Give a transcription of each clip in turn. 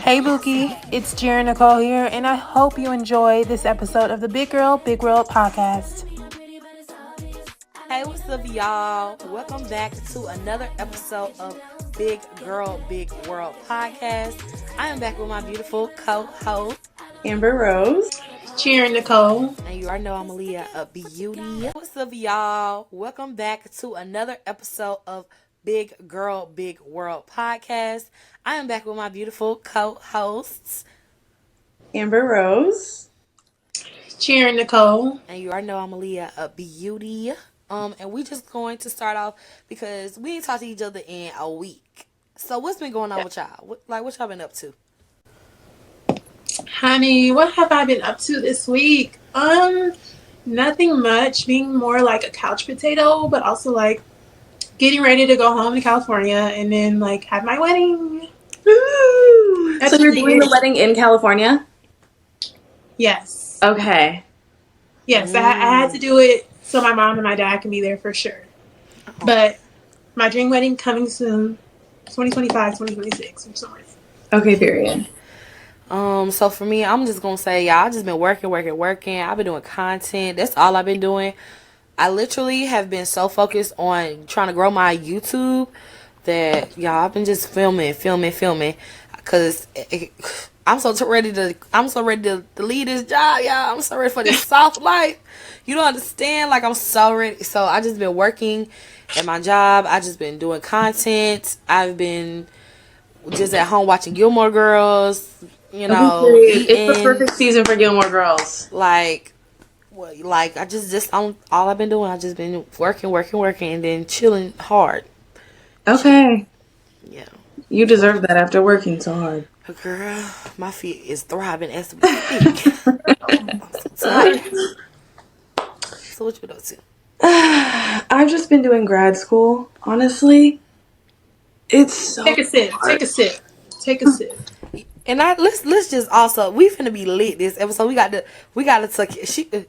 Hey Bookie, it's Jerrin here, and I hope you enjoy this episode of the Big Girl, Big World podcast. Hey, what's up, y'all? Welcome back to another episode of Big Girl, Big World podcast. I am back with my beautiful co-host, Amber Rose. Jerrin Nicole. And you already know I'm Aaliyia, a beauty. What's up, y'all? Welcome back to another episode of Big Girl, Big World podcast. I am back with my beautiful co-hosts, Amber Rose. Jerrin Nicole. And you already know I'm Aaliyia, a beauty. And we just going to start off because we ain't talked to each other in a week. So what's been going on with y'all? What y'all been up to? Honey, what have I been up to this week? Nothing much. Being more like a couch potato, but also like getting ready to go home to California and then like have my wedding. Woo! So you're doing the wedding in California? Yes. Okay. Yes, I had to do it so my mom and my dad can be there for sure. But my dream wedding coming soon, 2025, 2026 or somewhere. Okay, period. So for me, I'm just gonna say, y'all, I just been working. I've been doing content. That's all I've been doing. I literally have been so focused on trying to grow my YouTube that, y'all, I've been just filming. Cause I'm so ready to leave this job, y'all. I'm so ready for this soft life. You don't understand? Like, I'm so ready. So I just been working at my job. I just been doing content. I've been just at home watching Gilmore Girls. You know, it's the perfect season for Gilmore Girls. Like I just all I've been doing. I just been working, and then chilling hard. Okay. Yeah. You deserve that after working so hard. Girl, my feet is thriving as we speak. I'm so tired. So what you been up to? I've just been doing grad school. Honestly, it's so Take a sip. hard. Take a sip. And let's just also, we finna be lit this episode. We got to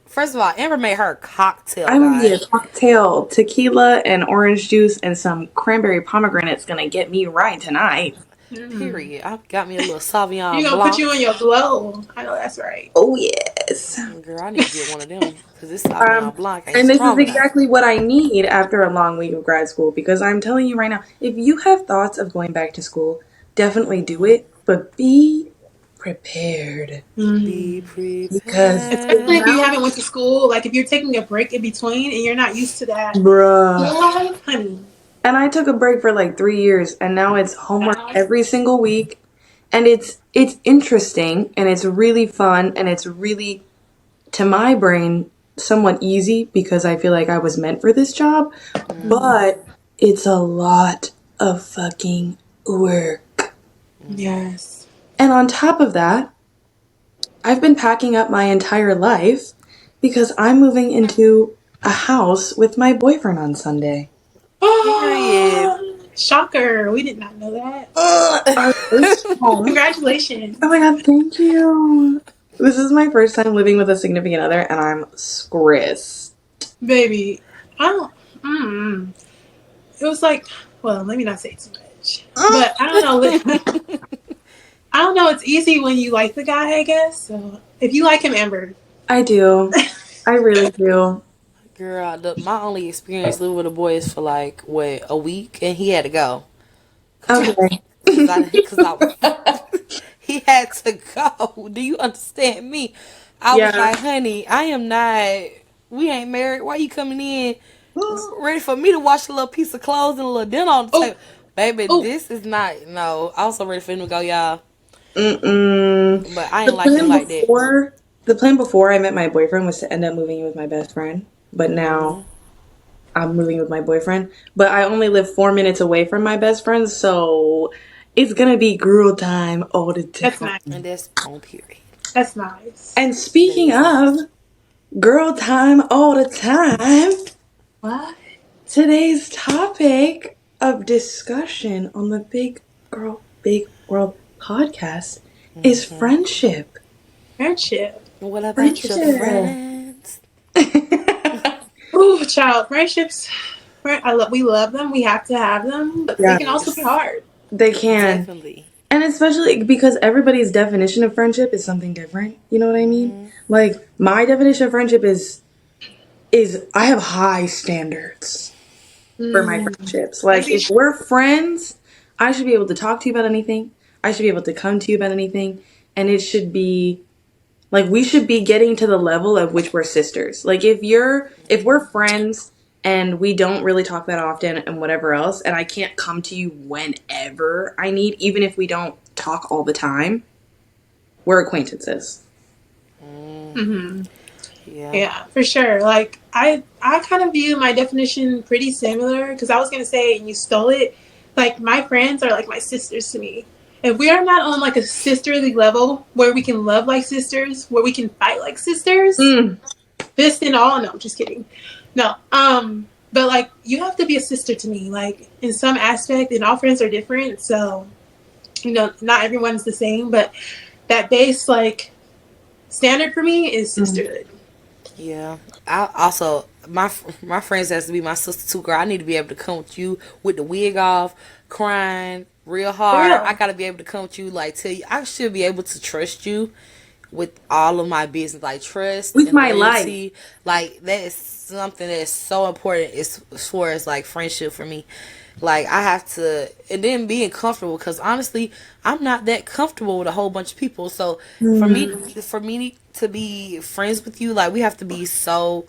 first of all, Amber made her a cocktail. I'm gonna be a cocktail, tequila and orange juice and some cranberry pomegranate's gonna get me right tonight. Period. I got me a little Sauvignon You gonna Blanc. put you on your glow. I know that's right. Oh yes. Girl, I need to get one of them because this Sauvignon Blanc ain't and this strong is enough. exactly what I need after a long week of grad school, because I'm telling you right now, if you have thoughts of going back to school, definitely do it, but be prepared. Be prepared. Because especially if you haven't went to school, like if you're taking a break in between and you're not used to that. Bruh. Honey. And I took a break for like 3 years, and now it's homework every single week. And it's interesting, and it's really fun, and it's really, to my brain, somewhat easy because I feel like I was meant for this job. But it's a lot of fucking work. Yes. And on top of that, I've been packing up my entire life because I'm moving into a house with my boyfriend on Sunday. Oh, shocker. We did not know that. Our first home. Congratulations. Oh my god, thank you. This is my first time living with a significant other, and I'm stressed. Baby, I don't. It was like, well, let me not say too much. But I don't know. I don't know. It's easy when you like the guy, I guess. So if you like him, Amber. I do. I really do. Girl, my only experience living with a boy is for like, a week, and he had to go. Okay. He had to go. Do you understand me? I was like, honey, I am not, we ain't married. Why you coming in ready for me to wash a little piece of clothes and a little dinner on the table? Baby, this is not, no. I was so ready for him to go, y'all. But I ain't like him like that. The plan before I met my boyfriend was to end up moving in with my best friend. But now I'm moving with my boyfriend. But I only live 4 minutes away from my best friend, so it's gonna be girl time all the time. That's nice. And that's on period. That's nice. And speaking of girl time all the time, what? Today's topic of discussion on the Big Girl, Big World podcast is friendship. Friendship. What about your friends? Ooh, child, friendships. We love them. We have to have them, but they can also be hard. They can. Definitely. And especially because everybody's definition of friendship is something different. You know what I mean? Mm-hmm. Like my definition of friendship is I have high standards for my Mm. friendships. As Like you if should. we're friends, I should be able to talk to you about anything. I should be able to come to you about anything, and it should be like we should be getting to the level of which we're sisters. Like if we're friends and we don't really talk that often and whatever else, and I can't come to you whenever I need, even if we don't talk all the time, we're acquaintances. Mm, Hmm. yeah. Yeah, for sure. Like I kind of view my definition pretty similar because I was gonna say and you stole it. Like my friends are like my sisters to me. If we are not on like a sisterly level where we can love like sisters, where we can fight like sisters, Mm, fist and all, no, just kidding. No. But like you have to be a sister to me. Like in some aspect, and all friends are different, so not everyone's the same, but that base like standard for me is mm, sisterhood. Yeah. I also my friends has to be my sister too, girl. I need to be able to come with you with the wig off, crying real For hard. I real. gotta be able to come with you, like tell you. I should be able to trust you with all of my business, like trust with and my life. loyalty. Like that is something that's so important as far as like friendship for me. Like I have to, and then being comfortable because honestly, I'm not that comfortable with a whole bunch of people. So Mm, for me to be friends with you, like we have to be so.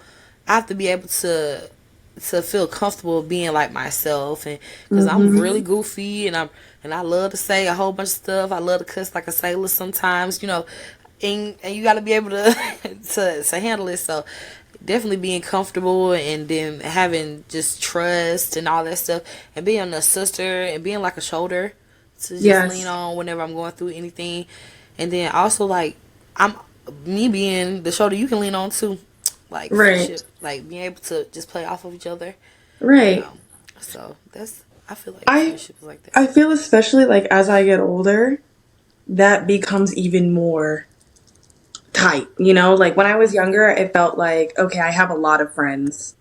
I have to be able to feel comfortable being like myself, and because I'm mm-hmm. really goofy and I love to say a whole bunch of stuff. I love to cuss like a sailor sometimes, and you got to be able to, to handle it. So definitely being comfortable and then having just trust and all that stuff and being a sister and being like a shoulder to just lean Yes. on whenever I'm going through anything. And then also like I'm me being the shoulder you can lean on too. Like Right. friendship, like being able to just play off of each other, you Right. know. So that's I feel like I friendship is like that. I feel especially like as I get older, that becomes even more tight. Like when I was younger, it felt like, okay, I have a lot of friends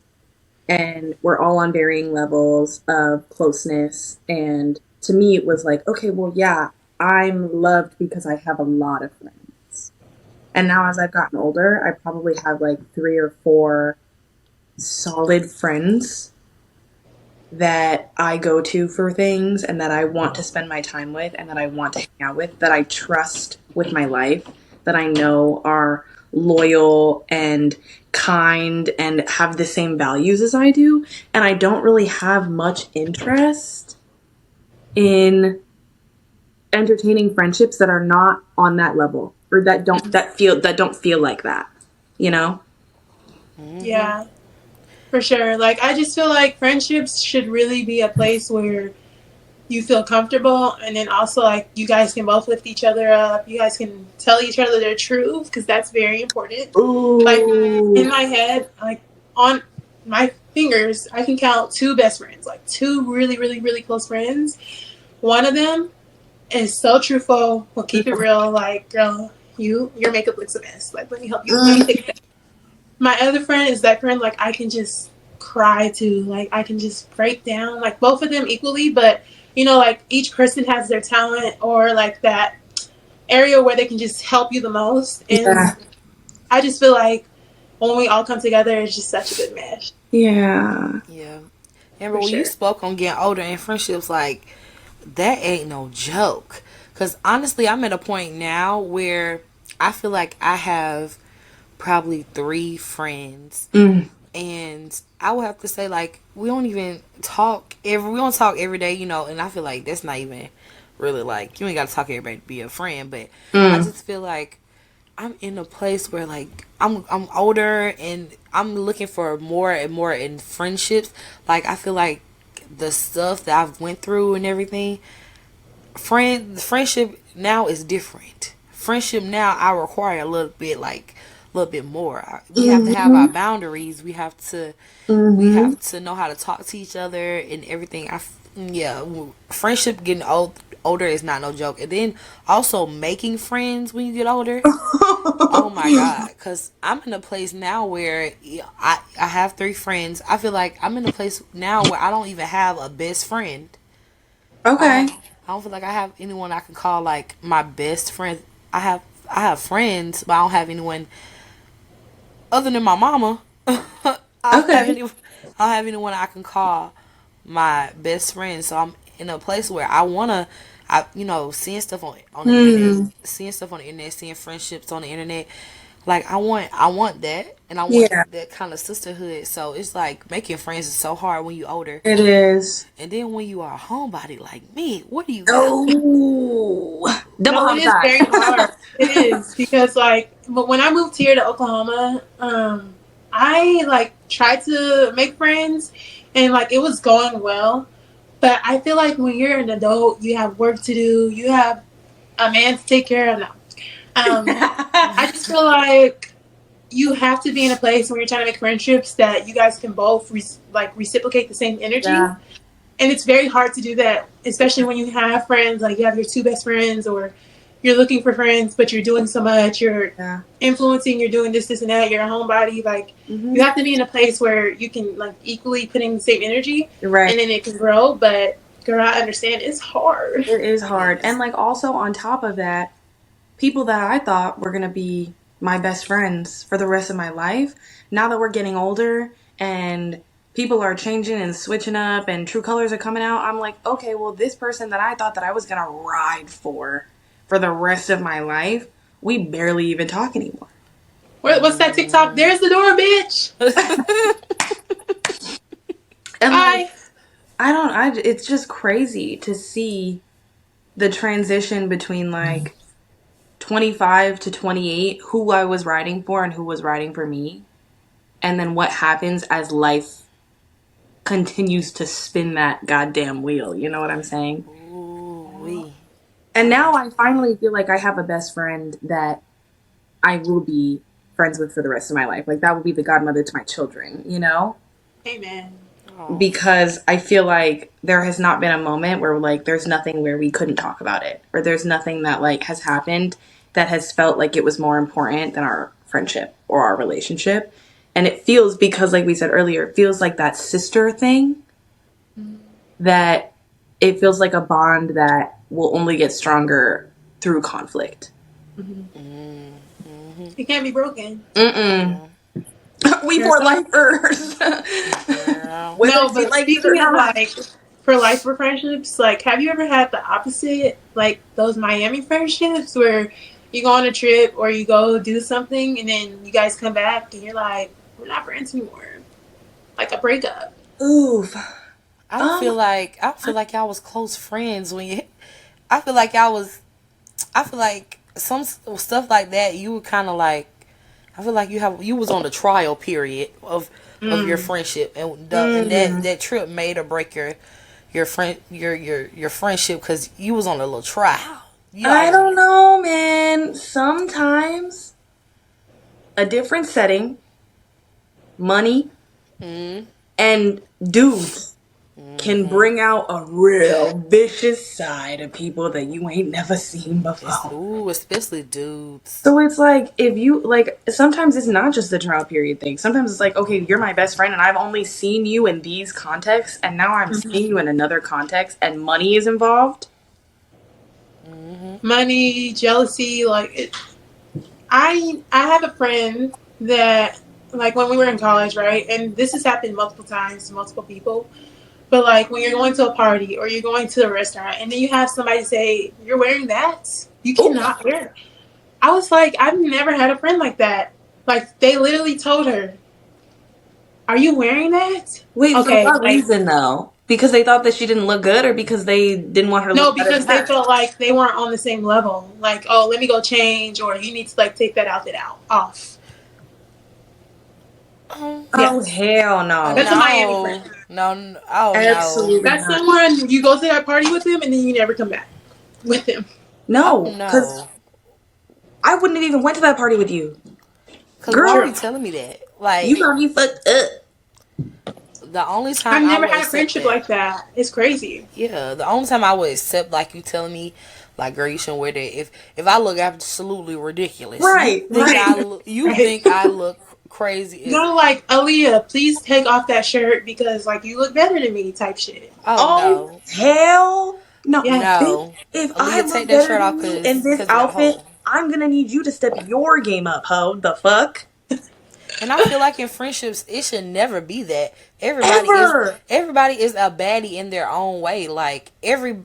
and we're all on varying levels of closeness. And to me, it was like, okay, well, yeah, I'm loved because I have a lot of friends. And now as I've gotten older, I probably have like three or four solid friends that I go to for things and that I want to spend my time with and that I want to hang out with, that I trust with my life, that I know are loyal and kind and have the same values as I do. And I don't really have much interest in entertaining friendships that are not on that level or that don't feel like that, you know? Mhm. Yeah, for sure. Like I just feel like friendships should really be a place where you feel comfortable, and then also like you guys can both lift each other up. You guys can tell each other the truth because that's very important. Like in Ooh. my head, like on my fingers, I can count two best friends, like two really, really, really close friends. One of them is so truthful. Will keep it real. Like, girl, your makeup looks a mess. Like, let me help you. Let me fix that. My other friend is that friend. Like, I can just cry to. Like, I can just break down. Like, both of them equally, but like each person has their talent or like that area where they can just help you the most. And Yeah. I just feel like when we all come together, it's just such a good match Yeah. Yeah. Amber, for when you sure. spoke on getting older and friendships, like that ain't no joke. Cause honestly, I'm at a point now where I feel like I have probably three friends, Mm. and I would have to say like we don't talk every day, and I feel like that's not even really like you ain't got to talk every day to be a friend, but I Mm. just feel like I'm in a place where like I'm older and I'm looking for more and more in friendships. Like I feel like the stuff that I've went through and everything, friendship now is different. Friendship now I require a little bit more. We have to have our Mhm. boundaries. We Mhm. have to know how to talk to each other and everything. Yeah, friendship getting older is not no joke. And then also making friends when you get older. Oh my god, cuz I'm in a place now where I have three friends. I feel like I'm in a place now where I don't even have a best friend. I Okay. I don't feel like I have anyone I can call like my best friend. I have friends, but I don't have anyone other than my mama. I don't have Okay. any. I don't have anyone I can call my best friend. So I'm in a place where I wanna, seeing stuff on the internet, Hmm. seeing friendships on the internet. Like I want that, and I want Yeah, that kind of sisterhood. So it's like making friends is so hard when you older, it is. and then when you are a homebody like me, what do you got? Oh, double No, it is homicide. very hard. It is because like, but when I moved here to Oklahoma, I like tried to make friends, and like it was going well. But I feel like when you're an adult, you have work to do. You have a man to take care of. No, I just feel like you have to be in a place when you're trying to make friendships that you guys can both like reciprocate the same energy, Yeah, and it's very hard to do that, especially when you have friends, like you have your two best friends, or you're looking for friends, but you're doing so much, you're yeah. influencing, you're doing this and that, you're a homebody. Like you Hmm. have to be in a place where you can like equally put in the same energy, You're right. and then it can grow. But girl, I understand it's hard. It is It hard. And is. like also on top of that, people that I thought were gonna be my best friends for the rest of my life, now that we're getting older and people are changing and switching up and true colors are coming out, I'm like, okay, well this person that I thought that I was gonna ride for the rest of my life, we barely even talk anymore. What's that TikTok? There's the door, bitch. And like Bye. it's just crazy to see the transition between like 25 to 28, who I was writing for and who was writing for me, and then what happens as life continues to spin that goddamn wheel. You know what I'm saying? Ooh wee. And I know now what I finally feel like I have a best friend that I will be friends with for the rest of my life. Like that will be the godmother to my children, you know? Amen. you. Oh. Because I feel like there has not been a moment where like there's nothing where we couldn't talk about it, or there's nothing that like has happened that has felt like it was more important than our friendship or our relationship. And it feels, because like we said earlier, it feels like that sister thing, that it feels like a bond that will only get stronger through conflict. Mm-hmm. Mm-hmm. It can't be broken. Mm-mm. Yeah. We There's for some. lifers. Girl. Whether No, she but likes it or speaking of not. like for life for friendships, like have you ever had the opposite, like those Miami friendships where you go on a trip or you go do something and then you guys come back and you're like, we're not friends anymore. Like a breakup. Oof. Um, I don't feel like y'all was close friends when you. I feel like y'all was. I feel like some stuff like that. You were kind of like. I feel like you was on the trial period of your Mm. friendship, and mm, that trip made or break your friendship because you was on a little trial. You I already. don't know, man. Sometimes a different setting, money, Mm, and dudes can mm-hmm. bring out a real vicious side of people that you ain't never seen before. Especially dudes. So it's like, if you like, sometimes it's not just the trial period thing. Sometimes it's like, okay, you're my best friend and I've only seen you in these contexts, and now I'm seeing you in another context and money is involved. Mm-hmm. Money, jealousy, like it, I have a friend that like when we were in college, right? And this has happened multiple times to multiple people. But like when you're going to a party or you're going to a restaurant and then you have somebody say, you're wearing that? You Oof. cannot wear it. I was like, I've never had a friend like that. Like they literally told her, are you wearing that? Wait, for Okay, what like reason though? Because they thought that she didn't look good, or because they didn't want her to no, look better because than they her? felt like they weren't on the same level. Like, oh, let me go change, or you need to like take that outfit out off. Um, Oh, Yes, hell no. that's a Miami friend. no, no, oh no, Absolutely That's not. someone you go to that party with them and then you never come back with them. oh No, because no. I wouldn't have even went to that party with you. Cause why are Girl, True. you telling me that? you Like got me fucked up. the only time I've I never would had a accept friendship that. like that. It's crazy. Yeah, the only time I would accept like you telling me, like girl, you shouldn't wear that. If I look absolutely ridiculous, Right, right. you Right. think I look crazy as No, like Aaliyah, please take off that shirt because like you look better than me type shit. oh Oh, no, hell No, bitch, No. if I Aaliyah, take look that better shirt off than you in because this it got a outfit, hole. I'm gonna need you to step your game up, ho. The fuck? And I feel like in friendships, it should never be that. Everybody is Ever. everybody is a baddie in their own way. Like every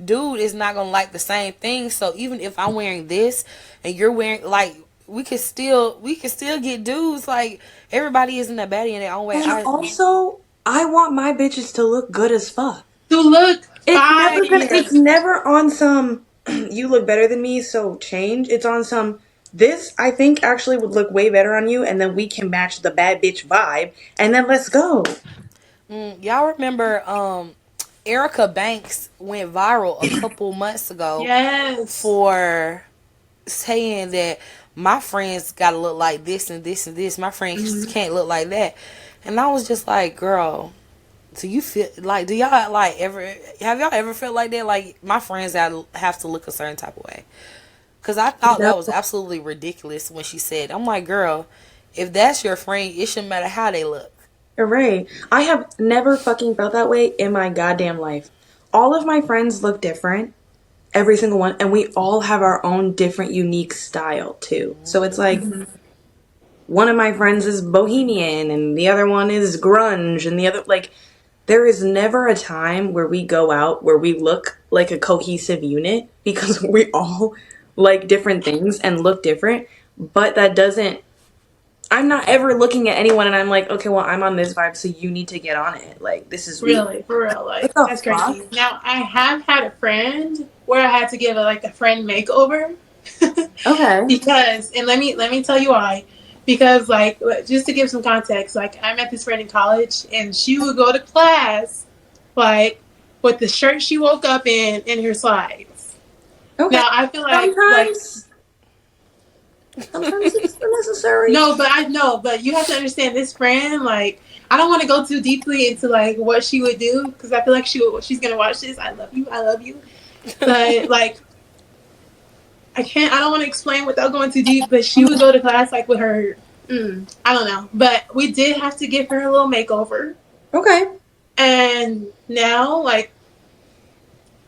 dude is not gonna like the same thing. So even if I'm wearing this and you're wearing like we can still get dudes. Like everybody isn't a baddie in their own way. And also, I want my bitches to look good as fuck. To look It's fire. never on some you look better than me, so change. It's on some this I think actually would look way better on you, and then we can match the bad bitch vibe, and then let's go. Y'all remember Erica Banks went viral a couple months ago Yes. for saying that my friends gotta look like this and this and this. My friends Mhm. can't look like that. And I was just like, girl, do you feel like do y'all like ever have y'all ever felt like that? Like my friends have to look a certain type of way. Cause I thought No. that was absolutely ridiculous when she said, I'm like, girl, if that's your friend, it shouldn't matter how they look. Hooray. I have never fucking felt that way in my goddamn life. All of my friends look different, every single one, and we all have our own different unique style too. So it's like one of my friends is bohemian and the other one is grunge and the other like there is never a time where we go out where we look like a cohesive unit because we all like different things and look different, but that doesn't I'm not ever looking at anyone and I'm like, okay, well, I'm on this vibe, so you need to get on it. Like, this is weird. Really, for real, What like the that's fuck? crazy. Now I have had a friend where I had to give a friend makeover Okay. because, and let me tell you why. Because like just to give some context, like I met this friend in college, and she would go to class like with the shirt she woke up in and her slides. Okay. Now I feel like Sometimes, sometimes it's necessary. no, but I know, but you have to understand this friend. Like, I don't want to go too deeply into like what she would do because I feel like she's gonna watch this. I love you, but like I can't. I don't want to explain without going too deep. But she would go to class like with her. I don't know, but we did have to give her a little makeover, Okay. and now like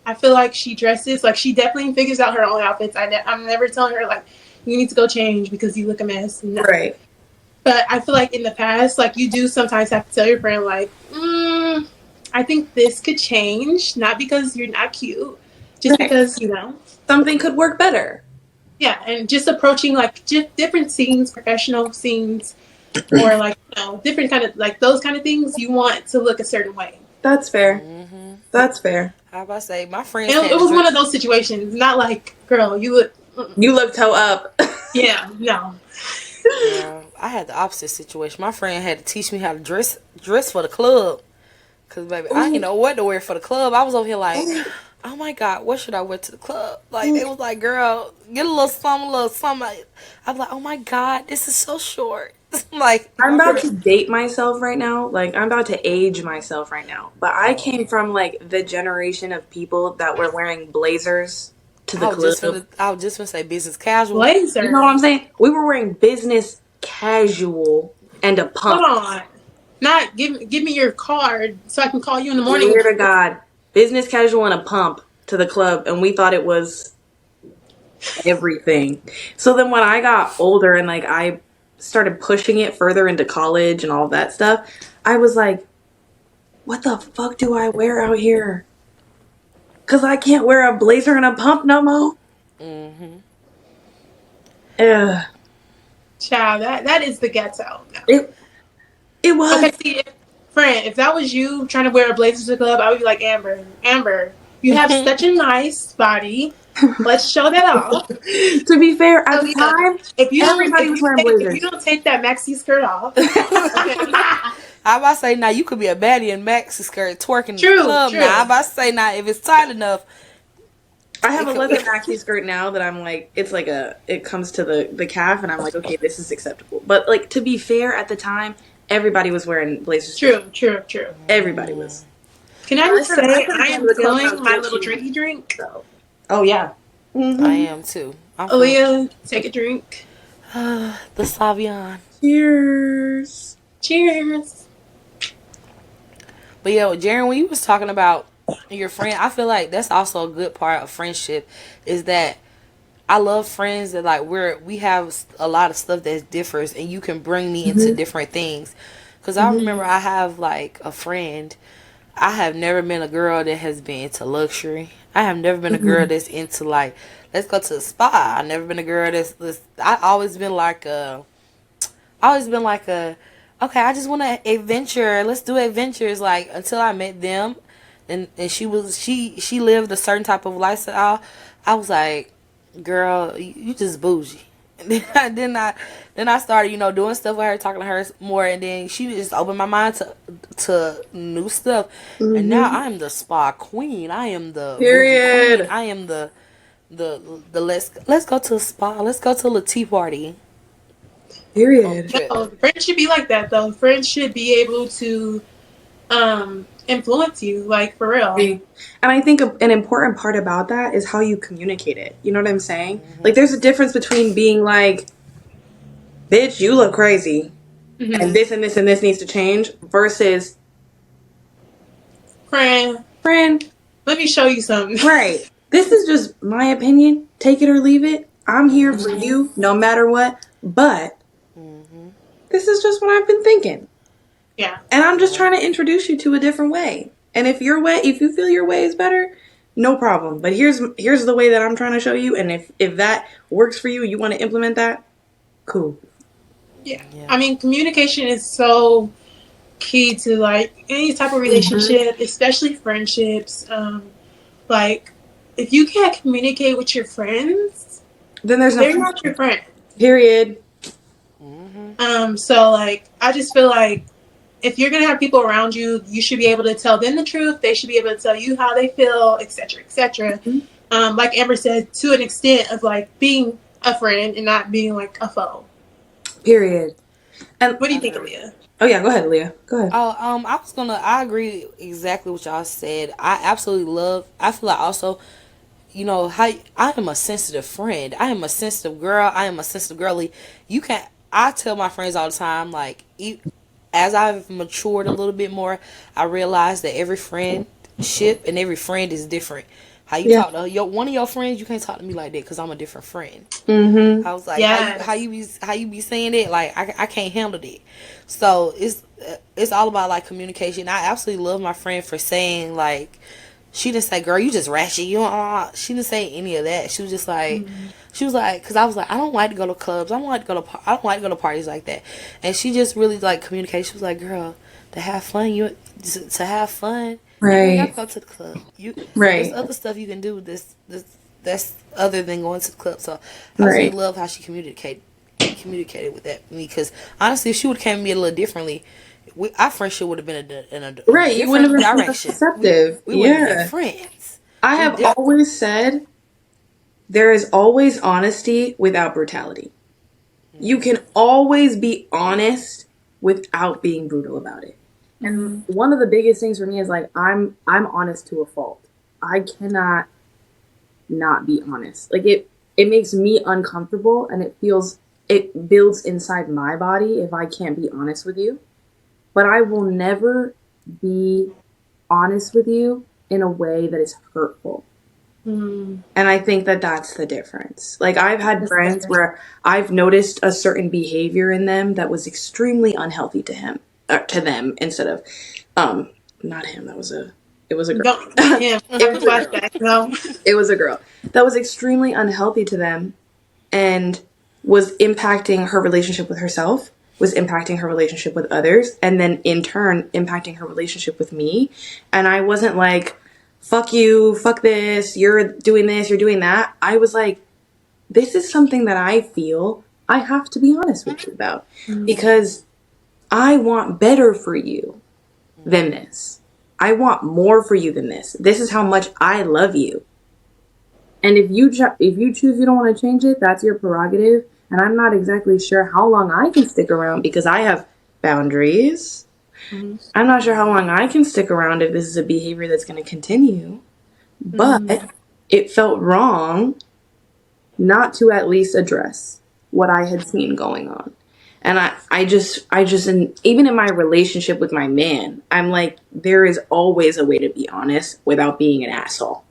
I feel like she dresses like she definitely figures out her own outfits. I'm never telling her like you need to go change because you look a mess. No. Right. But I feel like in the past, like you do sometimes have to tell your friend, like, I think this could change, not because you're not cute, just Right. because Something could work better. yeah, and just approaching like just different scenes, professional scenes, or like different kind of like those kind of things. You want to look a certain way. That's fair. That's fair. How about I say my And friends it had to was one drink. of those situations, not like, girl, you look, You look toe up. yeah, no, Girl, I had the opposite situation. My friend had to teach me how to dress for the club. Cause baby, I didn't Ooh, know what to wear for the club. I was over here like, ooh, oh my god, what should I wear to the club? Like ooh. they was like, girl, get a little something. I was like, oh my god, this is so short. Like I'm my about friend, to date myself right now. Like, I'm about to age myself right now. But I came from, like, the generation of people that were wearing blazers to the club. I was just gonna say business casual. You know what blazer. I'm saying? We were wearing business casual and a Hold pump. on, not give me your card so I can call you in the morning. Swear to God. Business casual and a pump to the club. And we thought it was everything. So then when I got older and, like, I started pushing it further into college and all that stuff, I was like, what the fuck do I wear out here? Because I can't wear a blazer and a pump no more. Ugh. Child, that is the ghetto. No. It, it was. Okay, see, friend, if that was you trying to wear a blazer to the club, I would be like, Amber, you have such a nice body. Let's show that off. To be fair, at So the yeah, time, if you don't, everybody was wearing if you blazers. don't take that maxi skirt off, okay. I about to say now you could be a baddie in maxi skirt twerking in the True, club. Now I true. about to say now if it's tight enough, I have it a could. leather maxi skirt now that I'm like, it's like it comes to the calf, and I'm like, okay, this is acceptable. But like, to be fair, at the time, everybody was wearing blazers. True, true, true. Everybody was. Can I I just should have say I gone to am the club when I feeling was my little 13. drinky drink. So. Oh yeah. I Hmm. am too. I'm feeling Aaliyah, take a drink. the Savion. Cheers. Cheers. But yo, Jerrin, when you was talking about your friend, I feel like that's also a good part of friendship is that I love friends that like we have a lot of stuff that differs and you can bring me into Mm-hmm. different things. Cause I Mm-hmm. remember I have like a friend. I have never been a girl that has been into luxury. I have never been a girl Mm-hmm. that's into like let's go to the spa. I've never been a girl that's I always been like a okay, I just want to adventure. Let's do adventures. Like until I met them, and she lived a certain type of lifestyle. I was like, girl, you just bougie. And then I started doing stuff with her, talking to her more, and then she just opened my mind to new stuff. And now Mm-hmm. I am the spa queen. I am the movie queen. Period. I am the let's go to a spa. Let's go to a tea party on the Period. trip. No, friends should be like that though. Friends should be able to influence you, like for real. And I think an important part about that is how you communicate it. You know what I'm saying? Like, Hmm. there's a difference between being like, bitch, you look crazy, and Mm-hmm. this and this and this needs to change, versus, Friend, friend, let me show you something. right. This is just my opinion. Take it or leave it. I'm here for Hmm. you no matter what. But Hmm. this is just what I've been thinking. Yeah. And I'm just Yeah. trying to introduce you to a different way. And if you feel your way is better, no problem. But here's the way that I'm trying to show you. And if that works for you, you want to implement that, cool. Yeah. Yeah. I mean, communication is so key to like any type of Hmm. relationship, especially friendships. Like if you can't communicate with your friends, Then there's no they're not your friendship. friend. Period. Hmm. So like I just feel like if you're gonna have people around you, you should be able to tell them the truth. They should be able to tell you how they feel, etc., etc. Mhm. Like Amber said, to an extent of like being a friend and not being like a foe. Period. And What do I you think, agree. Aaliyah? oh yeah, go ahead, Leah. Go ahead. Oh, I agree exactly what y'all said. I absolutely love. I feel like also, how I am a sensitive friend. I am a sensitive girl. I am a sensitive girly. You can. I tell my friends all the time, like, as I've matured a little bit more, I realize that every friendship and every friend is different. How you Yeah. talk to one of your friends, you can't talk to me like that because I'm a different friend. Mm-hmm. I was like, Yes. how you be saying it? Like I can't handle it. So it's all about like communication. I absolutely love my friend for saying like she didn't say, "Girl, you just ratchet." She didn't say any of that. She was like, because I was like, I don't like to go to clubs. I don't like to go to parties like that. And she just really like communicated. She was like, "Girl, to have fun, to have fun, you ain't got to Right. go to the club. There's Right. other stuff you can do. That's other than going to the club." So I Right. absolutely love how she communicated with that because honestly, if she would have came to me a little differently, our friendship would have been in a Right. You wouldn't different have been as direction. receptive. We wouldn't have been Yeah. friends. I We have did. always said there is always honesty without brutality. You can always be honest without being brutal about it. And Mm-hmm. one of the biggest things for me is like I'm honest to a fault. I cannot not be honest. Like it makes me uncomfortable and it builds inside my body if I can't be honest with you. But I will never be honest with you in a way that is hurtful. Mm-hmm. And I think that that's the difference. Like I've had friends where I've noticed a certain behavior in them that was extremely unhealthy to him, to them instead of, not him. It was a girl. Don't not him. It was a girl. Flashback. No. It was a girl that was extremely unhealthy to them and was impacting her relationship with herself, was impacting her relationship with others, and then in turn impacting her relationship with me. And I wasn't like, fuck you, fuck this, you're doing that. I was like, this is something that I feel I have to be honest with you about because I want better for you than this. I want more for you than this. This is how much I love you. And if you choose you don't want to change it, that's your prerogative. And I'm not exactly sure how long I can stick around because I have boundaries. Mm-hmm. I'm not sure how long I can stick around if this is a behavior that's going to continue. Mm-hmm. But it felt wrong not to at least address what I had seen going on. And and even in my relationship with my man, I'm like, there is always a way to be honest without being an asshole.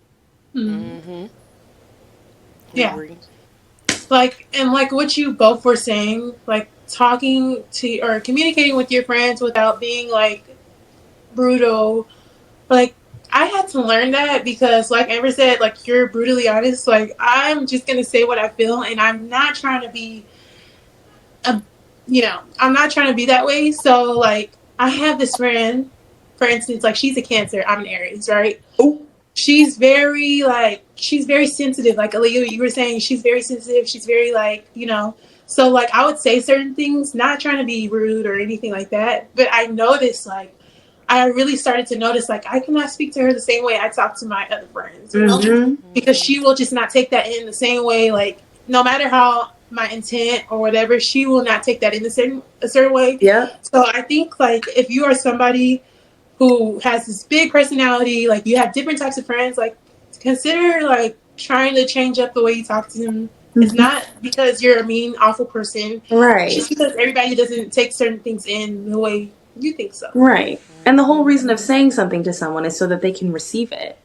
Mm-hmm. Yeah. Agree. Like, and like what you both were saying, like talking to or communicating with your friends without being like brutal. Like, I had to learn that because, like Amber said, like you're brutally honest. Like, I'm just gonna say what I feel, and I'm not trying to be a, I'm not trying to be that way. So, like, I have this friend, for instance, like she's a Cancer, I'm an Aries, right? Oh. She's very sensitive. Like Aaliyia, you were saying, she's very sensitive. She's very like. So like I would say certain things, not trying to be rude or anything like that. But I noticed like I really started to notice like I cannot speak to her the same way I talk to my other friends. Mm-hmm. Because she will just not take that in the same way. Like no matter how my intent or whatever, she will not take that in a certain way. Yep. So I think like if you are somebody who has this big personality, like you have different types of friends, like consider like trying to change up the way you talk to them. It's Mm-hmm. not because you're a mean, awful person. It's Right. just because everybody doesn't take certain things in the way you think so. Right. And the whole reason of saying something to someone is so that they can receive it.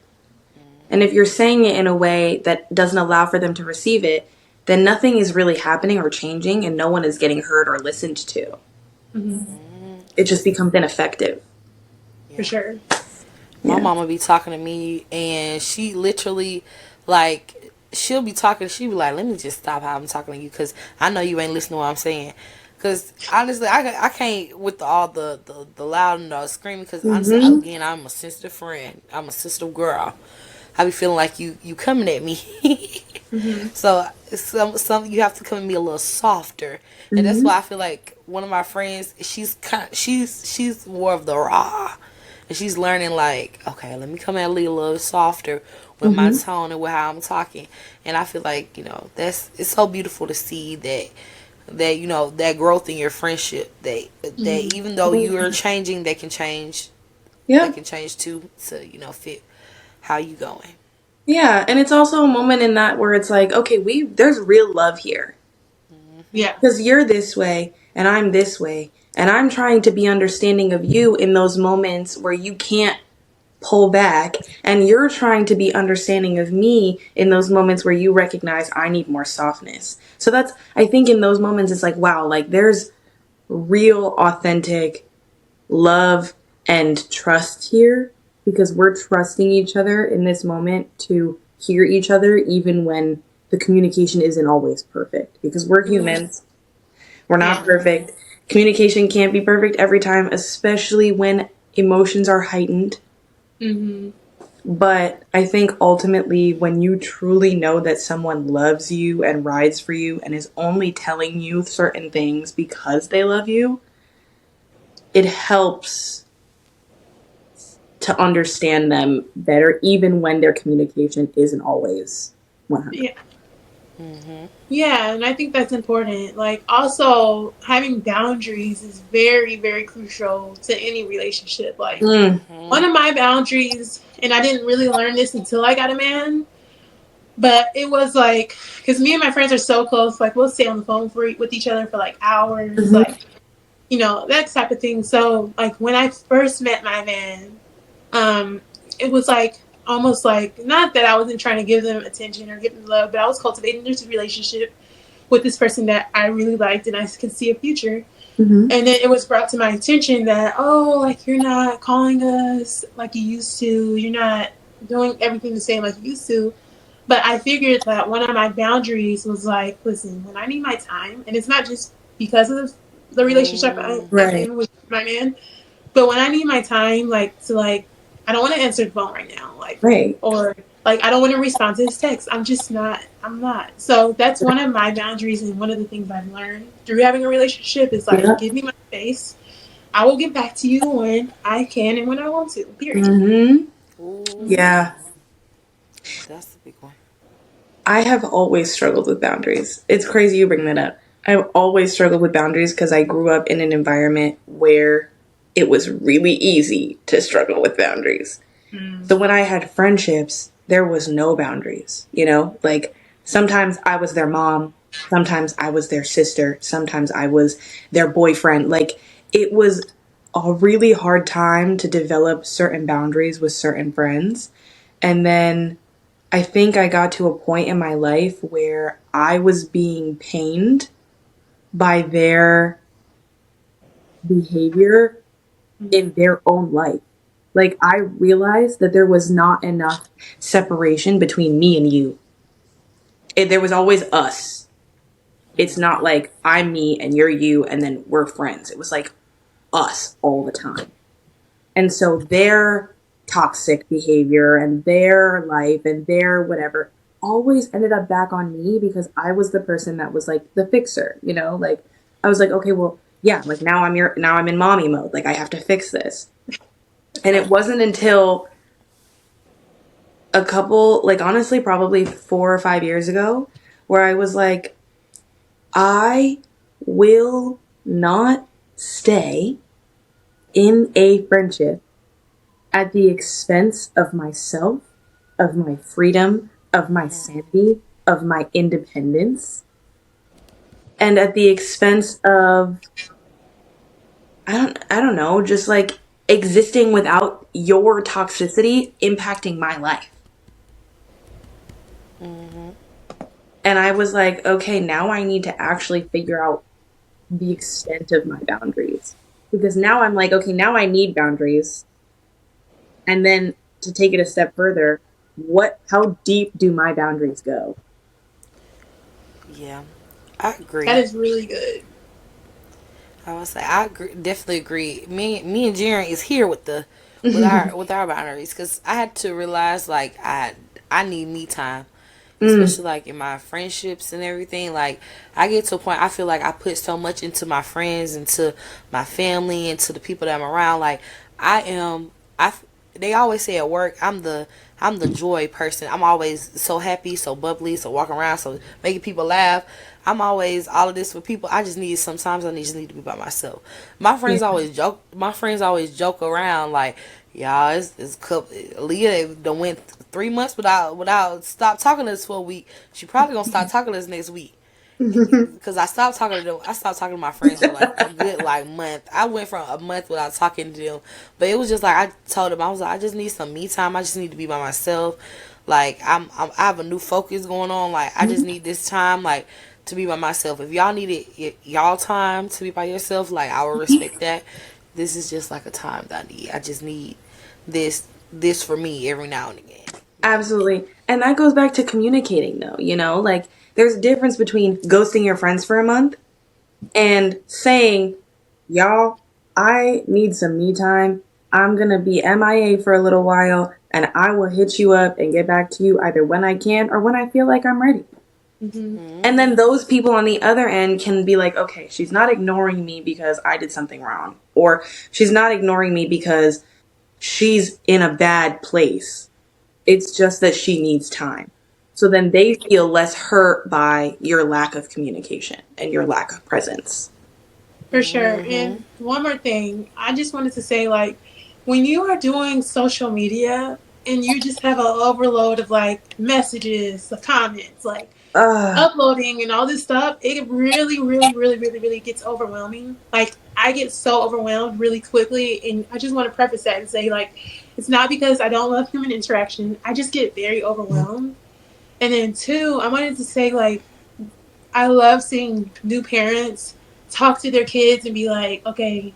And if you're saying it in a way that doesn't allow for them to receive it, then nothing is really happening or changing and no one is getting heard or listened to. Mm-hmm. It just becomes ineffective. For sure. My Yeah. mama be talking to me, and she literally, like, she'll be talking. She'll be like, "Let me just stop how I'm talking to you, because I know you ain't listening to what I'm saying." Because honestly, I can't with all the loud and the screaming. Because honestly, Mm-hmm. again, I'm a sensitive friend. I'm a sensitive girl. I be feeling like you coming at me. Mm-hmm. So some you have to come at me a little softer, and that's Mm-hmm. why I feel like one of my friends, she's more of the raw, and she's learning like, okay, let me come at Lee a little softer with my Mm-hmm. tone and with how I'm talking, and I feel like it's so beautiful to see that that growth in your friendship, that Mm-hmm. even though you're changing, they Yeah. can change too to fit how you going. Yeah. And it's also a moment in that where it's like, okay, there's real love here. Hmm. Yeah. Because you're this way and I'm this way. And I'm trying to be understanding of you in those moments where you can't pull back. And you're trying to be understanding of me in those moments where you recognize I need more softness. So I think in those moments, it's like, wow, like there's real, authentic love and trust here because we're trusting each other in this moment to hear each other, even when the communication isn't always perfect because we're Mm-hmm. humans. We're not Yeah. perfect. Communication can't be perfect every time, especially when emotions are heightened. Mm-hmm. But I think ultimately, when you truly know that someone loves you and rides for you and is only telling you certain things because they love you, it helps to understand them better, even when their communication isn't always 100. Yeah. Hmm. Yeah, and I think that's important. Like, also having boundaries is very, very crucial to any relationship. Like, Mm. Hmm. one of my boundaries, and I didn't really learn this until I got a man, but it was like, because me and my friends are so close, like, we'll stay on the phone with each other for like hours, Hmm. like, that type of thing. So, like, when I first met my man, um, it was like almost like, not that I wasn't trying to give them attention or give them love, but I was cultivating this relationship with this person that I really liked and I could see a future. Hmm. And then it was brought to my attention that, oh, like you're not calling us like you used to. You're not doing everything the same like you used to. But I figured that one of my boundaries was like, listen, when I need my time, and it's not just because of the relationship I'm Right. in with my man, but when I need my time, like to like, I don't want to answer the phone right now, like, Right. or like I don't want to respond to his text. I'm just not. I'm not. So that's one of my boundaries, and one of the things I've learned through having a relationship is like, Yeah. give me my space. I will get back to you when I can and when I want to. Period. Hmm. Ooh, Yeah. that's a big one. I have always struggled with boundaries. It's crazy you bring that up. I've always struggled with boundaries because I grew up in an environment where it was really easy to struggle with boundaries. Mm. So when I had friendships, there was no boundaries, Like sometimes I was their mom Sometimes I was their sister. Sometimes I was their boyfriend. Like, it was a really hard time to develop certain boundaries with certain friends. And then I think I got to a point in my life where I was being pained by their behavior in their own life. Like, I realized that there was not enough separation between me and you. There was always us. It's not like I'm me and you're you and then we're friends. It was like us all the time. And so their toxic behavior and their life and their whatever always ended up back on me because I was the person that was like the fixer, you know? Like, I was like, okay, well, yeah, like now I'm in mommy mode. Like, I have to fix this. And it wasn't until a couple, like, honestly, probably 4 or 5 years ago, where I was like, I will not stay in a friendship at the expense of myself, of my freedom, of my sanity, of my independence, and at the expense of I don't know, just like existing without your toxicity impacting my life. And I was like, okay, now I need to actually figure out the extent of my boundaries. Because now I'm like, okay, now I need boundaries. And then to take it a step further, how deep do my boundaries go? Yeah, I That agree. is really good. I would say I agree, definitely agree. Me and Jerrin is here with the with our boundaries because I had to realize like I need me time, Mm, especially like in my friendships and everything. Like I get to a point I feel like I put so much into my friends, into my family, into the people that I'm around. Like I am I. They always say at work I'm the joy person. I'm always so happy, so bubbly, so walking around, so making people laugh. I'm always all of this for people. I just need sometimes I just need to be by myself. My yeah. friends always joke. My friends always joke around like, y'all, it's couple. Aaliyia done went 3 months without stop talking to us for a week. She probably gonna start talking to us next week. Cause I stopped talking to them. I stopped talking to my friends for like a good like month. I went from a month without talking to them, but it was just like I told them I was like I just need some me time. I just need to be by myself. Like I have a new focus going on. Like I just need this time like to be by myself. If y'all need y'all time to be by yourself, like I will respect that. This is just like a time that I need. I just need this for me every now and again. Absolutely. And that goes back to communicating though, you know, like there's a difference between ghosting your friends for a month and saying, y'all, I need some me time. I'm going to be MIA for a little while and I will hit you up and get back to you either when I can or when I feel like I'm ready. Hmm. And then those people on the other end can be like, okay, she's not ignoring me because I did something wrong. Or she's not ignoring me because she's in a bad place. It's just that she needs time. So then they feel less hurt by your lack of communication and your lack of presence. For sure. And one more thing, I just wanted to say, like, when you are doing social media and you just have an overload of like messages, the comments, like Uh, uploading and all this stuff, it really, really, really, really, really gets overwhelming. Like, I get so overwhelmed really quickly. And I just want to preface that and say, like, it's not because I don't love human interaction. I just get very overwhelmed. And then, two, I wanted to say, like, I love seeing new parents talk to their kids and be like, okay,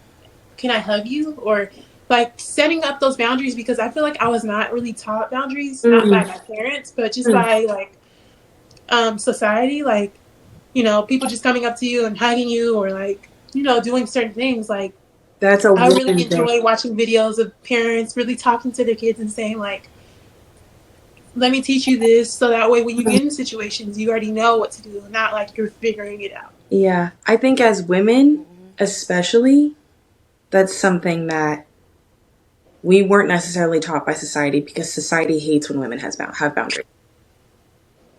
can I hug you? Or like setting up those boundaries because I feel like I was not really taught boundaries, not by mm, my parents, but just mm. by like society. Like, you know, people just coming up to you and hugging you or like, you know, doing certain things. Like, That's a I really woman thing. enjoy watching videos of parents really talking to their kids and saying, like, let me teach you this so that way when you get in situations, you already know what to do, not like you're figuring it out. Yeah. I think as women, especially, that's something that we weren't necessarily taught by society because society hates when women have boundaries.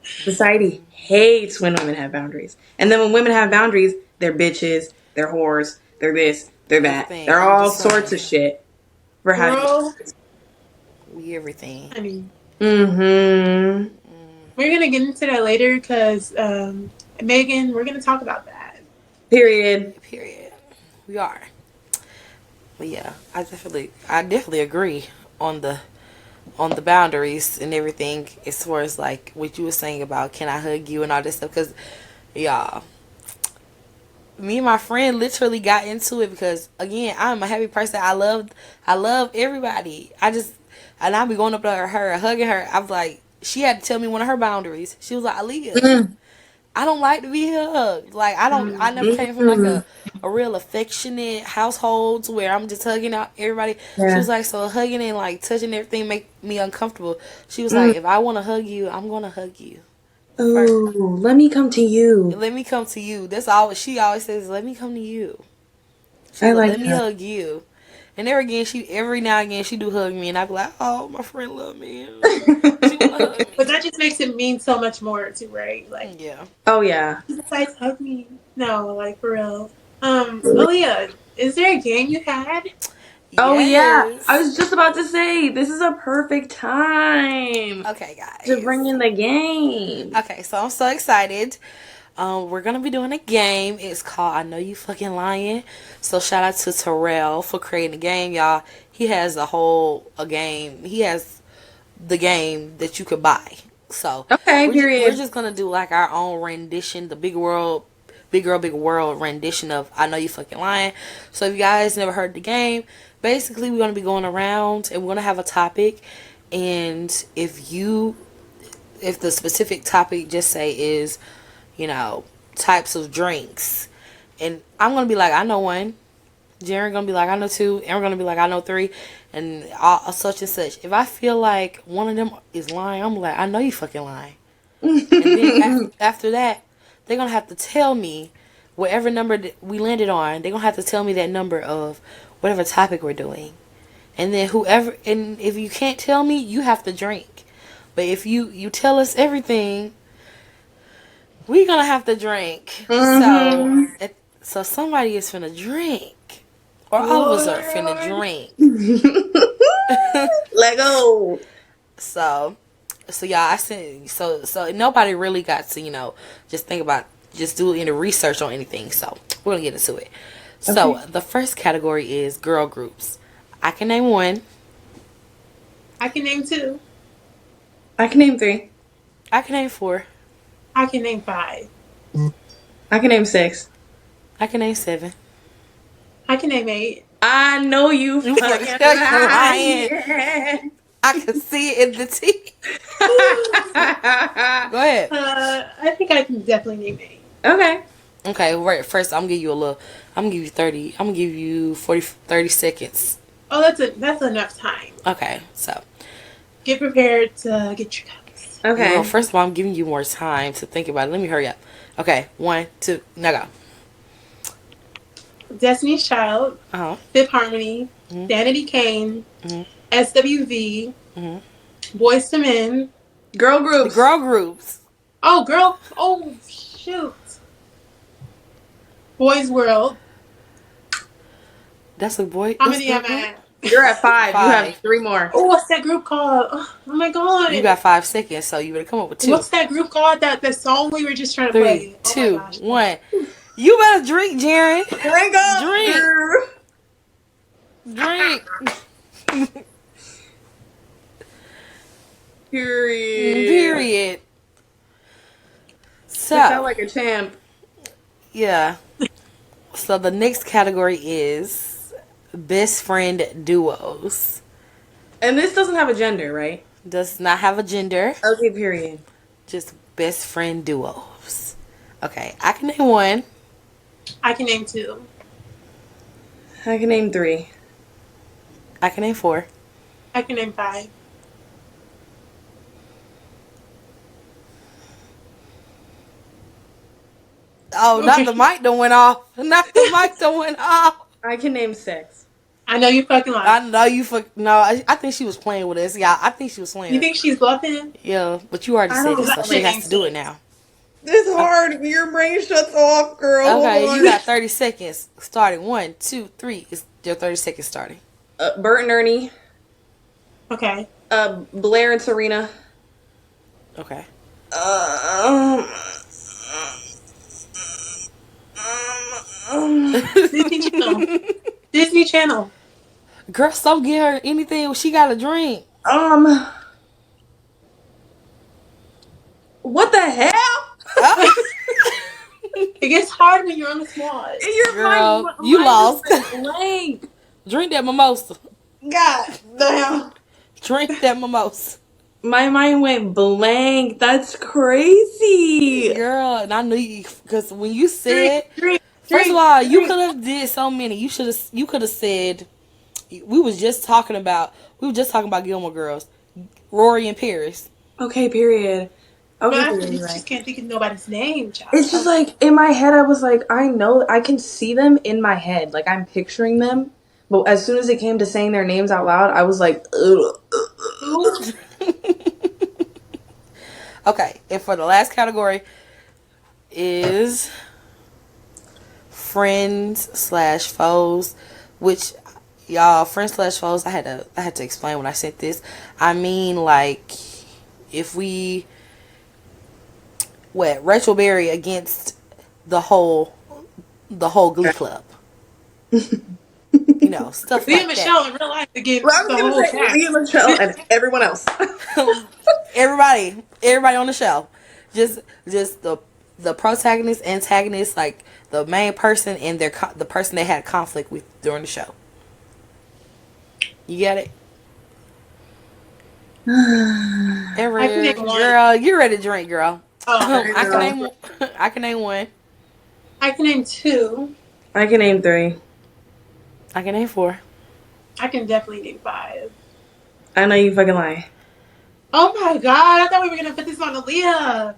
Society hates when women have boundaries. And then when women have boundaries, they're bitches, they're whores, they're this, they're that. Everything They're under the all sorts sun. of shit for having. Girl, We everything. I mean, Mm-hmm. we're gonna get into that later because Megan, we're gonna talk about that. Period. Period. We are. But yeah, I definitely agree on the boundaries and everything as far as like what you were saying about can I hug you and all this stuff because y'all, me and my friend literally got into it because again I'm a happy person. I love everybody. And I be going up to her hugging her. I was like, she had to tell me one of her boundaries. She was like, Aaliyah, Mm, I don't like to be hugged. Like I never came from like mm, a real affectionate household to where I'm just hugging out everybody. She yeah. was like, so hugging and like touching everything make me uncomfortable. She was Mm. like, if I want to hug you, I'm gonna hug you first. Oh, let me come to you. Let me come to you. That's all she always says. Let me come to you. I She's like, like let me that. hug you. And there again, she every now and again she do hug me, and I be like, oh, my friend love me. She wanna hug But me. that just makes it mean so much more too, right? Like, Yeah. Oh yeah. she decides to hug me. No, like for real. Aaliyah, is there a game you had? Oh yeah. I Yes. was just about to say this is a perfect time Okay, to bring guys. in the game. Okay, so I'm so excited. We're gonna be doing a game. It's called I Know You Fucking Lying. So shout out to Terrell for creating the game, y'all. He has a game. He has the game that you could buy. So Okay, we're period. just gonna do like our own rendition, the big girl, big world rendition of I Know You Fucking Lying. So if you guys never heard the game, basically we're gonna be going around and we're gonna have a topic, and if the specific topic just say is, types of drinks, and I'm gonna be like I know one, Jerrin gonna be like I know two, and we're gonna be like I know three, and all, such and such. If I feel like one of them is lying, I'm like I know you fucking lying. And then after that, they're gonna have to tell me whatever number that we landed on. They're gonna have to tell me that number of whatever topic we're doing. And then if you can't tell me, you have to drink. But if you tell us everything, we gonna have to drink. So Mm-hmm. so somebody is finna drink, or all of us are finna Lord. drink. Let go. So y'all, I said so nobody really got to just think about just do any research on anything. So we're gonna get into it. Okay. So the first category is girl groups. I can name one. I can name two. I can name three. I can name four. I can name five. I can name six. I can name seven. I can name eight. I know you You fucking fucking lying. lying. I can see it in the teeth. Go ahead. I think I can definitely name eight. Okay. Okay, right. First, I'm gonna give you a little. I'm gonna give you 30. I'm gonna give you 30 seconds. Oh, that's enough time. Okay, so Get prepared to get your cups. well, Okay. first of all, I'm giving you more time to think about it. Let me hurry up. Okay, one, two, now go. Destiny's Child, Uh huh. Fifth Harmony, Mhm. Danity Kane, Mhm. SWV, Mhm. Boys to Men. Girl The groups. girl groups. Oh, girl. Oh, shoot. Boys World. That's a boy. How That's a many girl am I group. at? You're at five. You have Five. three more. Oh, what's that group called? Oh my You god. got 5 seconds, so you better come up with two. What's that group called? That song we were just trying to Three, play. Oh my two, gosh. one. You better drink, Jerry. Drink up, Drink. girl. Drink. Period. Period. You sound So, like a champ. yeah. So the next category is best friend duos. And this doesn't have a gender, right? Does not have a gender, Okay, period. just best friend duos. Okay, I can name one. I can name two. I can name three. I can name four. I can name five. Oh, not the mic done went off. Not the mic done went off. I can name six. I know you fucking lying. I know you no. I think she was playing with us. Yeah, I think she was You playing. think she's bluffing? Yeah, but you already I said don't it, Because so I she can know. has name to do it six. now. This hard. Your brain shuts off, girl. Okay, Hold you on. got 30 seconds. Starting 1, 2, 3. It's your 30 seconds starting. Bert and Ernie. Okay. Blair and Serena. Okay. Um, Disney Channel. Disney Channel. Girl, don't get her anything. She got a drink. Um, what the hell? Oh, It gets hard when you're on the squad. Your mind, girl, you mine just lost. went blank. Drink that mimosa. God damn. Drink that mimosa. My mind went blank. That's crazy. Girl, and I knew you because when you Drink, said, drink, first of drink, all, you drink. could have did so many. You could have said we was just talking about Gilmore Girls, Rory and Paris. Okay, period. But Okay, I period, you're just right. can't think of nobody's name, It's child. just like in my head, I was like, I know, I can see them in my head. Like I'm picturing them. But as soon as it came to saying their names out loud, I was like, ugh. Who? Okay, and for the last category is friends/foes, which y'all friends/foes. I had to explain when I sent this. I mean, like if we Rachel Berry against the whole Glee Club, stuff Leah like that. Michelle in real life Well, I against was the gonna whole say cast. Leah Michelle and everyone else. everybody on the show, just the protagonist, antagonist, like the main person and the person they had conflict with during the show. You get it? I can Every name one. girl, you ready to drink, girl? Oh, I I can know. name I can name one. I can name two. I can name 3. I can name 4. I can definitely name 5. I know you fucking lie. Oh my god! I thought we were gonna put this on Aaliyah.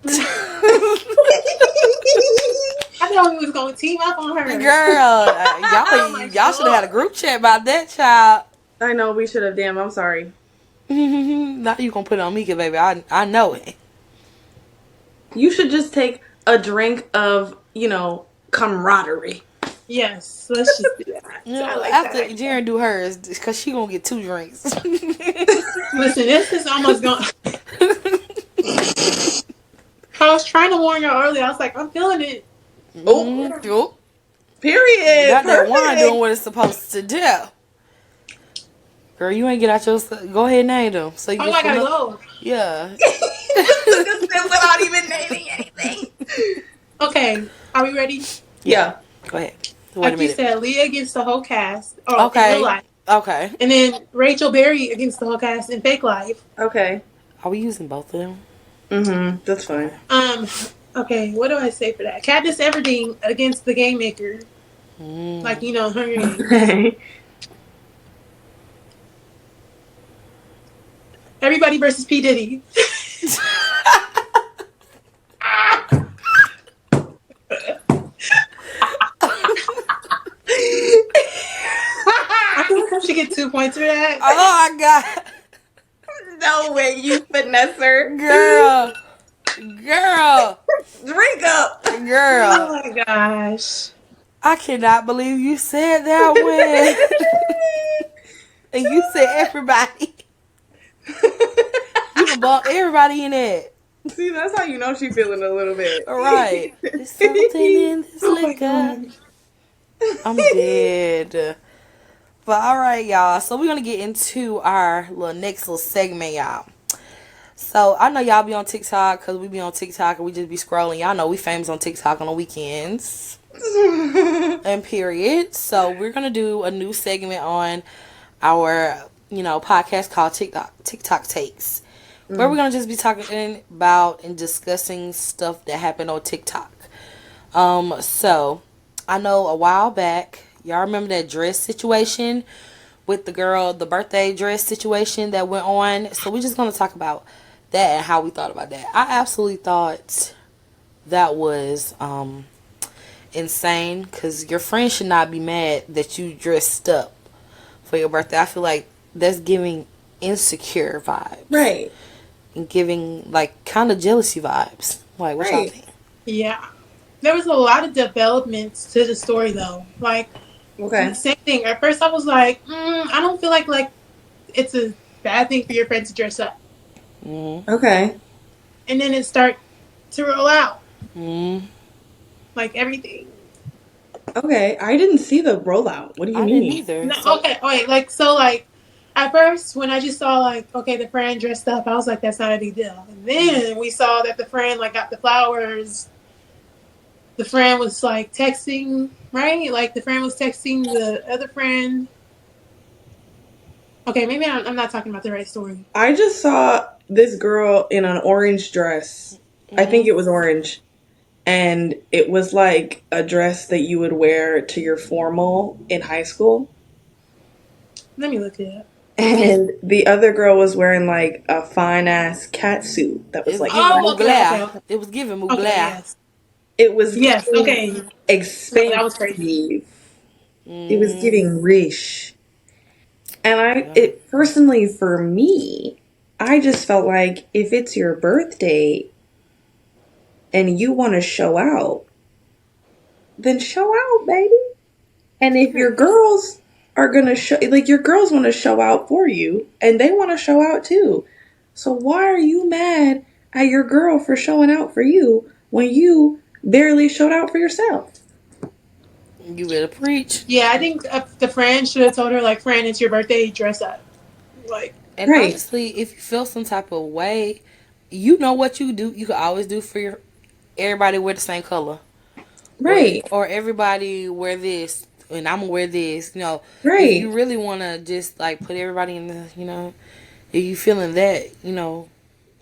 I thought we was gonna team up on her. Girl, Oh my y'all should have had a god! group chat about that child. I know we should have. Damn, I'm sorry. Now you gonna put it on me, 'cause baby, I know it. You should just take a drink of, camaraderie. Yes, let's just do that. I like that After idea. Jerrin do hers, because she gonna get 2 drinks. Listen, this is almost gone. I was trying to warn you earlier. I was like, I'm feeling it. Oh, Oh, period. got that wine doing Perfect. what it's supposed to do. Girl, you ain't get out your. Go ahead and name them. So you Oh, get I gotta familiar. go. Yeah. Took a sip without even naming anything. Okay, are we ready? Yeah. Go ahead. Wait a Like you minute. said, Leah against the whole cast, or in real Okay. life, Okay. and then Rachel Berry against the whole cast in fake life. Okay. Are we using both of them? That's fine. Okay. Okay, what do I say for that? Katniss Everdeen against the Game Maker, like Hunger Games. Okay. Everybody versus P Diddy. I feel like I should get 2 points for that. Oh my god. No way, you finesser. Girl. Girl. Drink up. Girl. Oh my gosh. I cannot believe you said that one. And you said everybody. You can bump everybody in it. See, that's how you know she's feeling a little bit. All right. There's something in this Oh my liquor. god. I'm dead. But all right, y'all. So we're gonna get into our next little segment, y'all. So I know y'all be on TikTok because we be on TikTok and we just be scrolling. Y'all know we famous on TikTok on the weekends. And period. So we're gonna do a new segment on our podcast called TikTok Takes, where we're gonna just be talking about and discussing stuff that happened on TikTok. So I know a while back, y'all remember that dress situation with the girl, the birthday dress situation that went on. So we're just gonna talk about that and how we thought about that. I absolutely thought that was insane, because your friend should not be mad that you dressed up for your birthday. I feel like that's giving insecure vibes. Right. And giving like kind of jealousy vibes. Like, what y'all think? Yeah. There was a lot of developments to the story though. Like Okay. same thing. At first I was like, I don't feel like it's a bad thing for your friend to dress up. Okay. And then it start to roll out. Mm-hmm. Like everything. Okay, I didn't see the rollout. What do you I didn't mean? either. No, So okay, wait, like so, like at first when I just saw like okay the friend dressed up, I was like that's not a big deal. And then we saw that the friend like got the flowers. The friend was like texting, right? Like the friend was texting the other friend. Okay, maybe I'm not talking about the right story. I just saw this girl in an orange dress. I think it was orange. And it was like a dress that you would wear to your formal in high school. Let me look it up. And the other girl was wearing like a fine ass cat suit that it was was like giving Oh, fresh. okay, okay, Mugler. okay, It was giving okay. Mugler. Yes, It was yes. giving Okay, no, that was expensive. crazy. It was giving rich. And Yeah. it personally for me, I just felt like if it's your birthday and you want to show out, then show out, baby. And if your Period. girls are gonna show, like your girls want to show out for you, and they want to show out too. So why are you mad at your girl for showing out for you when you barely showed out for yourself? You better preach. Yeah, I think the friend should have told her like, "Friend, it's your birthday. Dress up." Like, And Right, honestly, if you feel some type of way, you know what you do. You can always do for your everybody wear the same color, right, or everybody wear this, and I'm gonna wear this. If you right. really want to just like put everybody in the, if you feeling that, I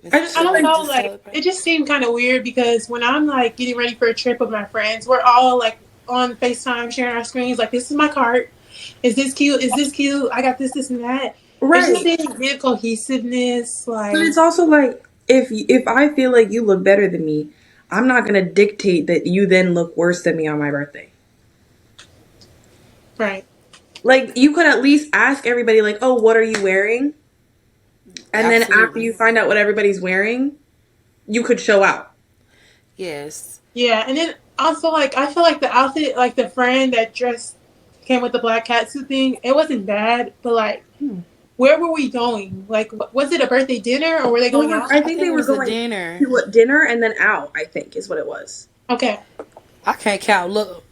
it's just I feel don't cool. like know. Just Like, celebrate. it just seemed kind of weird because when I'm like getting ready for a trip with my friends, we're all like on Facetime sharing our screens. Like, this is my cart. Is this cute? Is this cute? I got this, and that. It just right, didn't give cohesiveness. but Like, it's also like if I feel like you look better than me, I'm not gonna dictate that you then look worse than me on my birthday. right. Like you could at least ask everybody, like, "Oh, what are you wearing?" And then after Absolutely. you find out what everybody's wearing, you could show out. Yes. Yeah, and then also like I feel like the outfit, like the friend that dressed came with the black catsuit thing, it wasn't bad, but like where were we going? Like, was it a birthday dinner or were they They going were, out? I I think think they it were was a going dinner. to a dinner and then out, I think is what it was. Okay. I can't count. Look,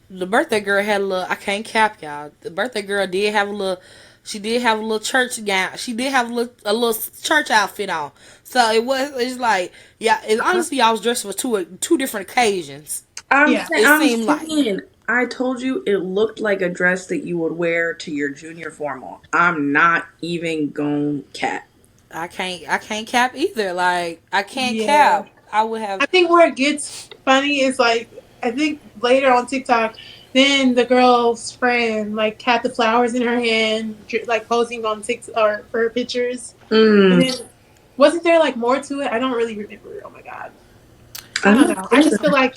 the birthday girl had a little. I can't cap y'all. The birthday girl did have a little. She did have a little church gown. She did have a little church outfit on. So it was. It's like yeah. It, honestly, I was dressed for two different occasions. Yeah. It I'm seemed like saying, I told you it looked like a dress that you would wear to your junior formal. I'm not even going cat. I can't cap either. Like I can't Yeah. cap. I would have. I think where it gets funny is like I think later on TikTok, then the girl's friend like had the flowers in her hand, like posing on TikTok or for her pictures, and Mm, then wasn't there like more to it? I don't really remember. Oh my god, I I don't don't know. I just feel either. like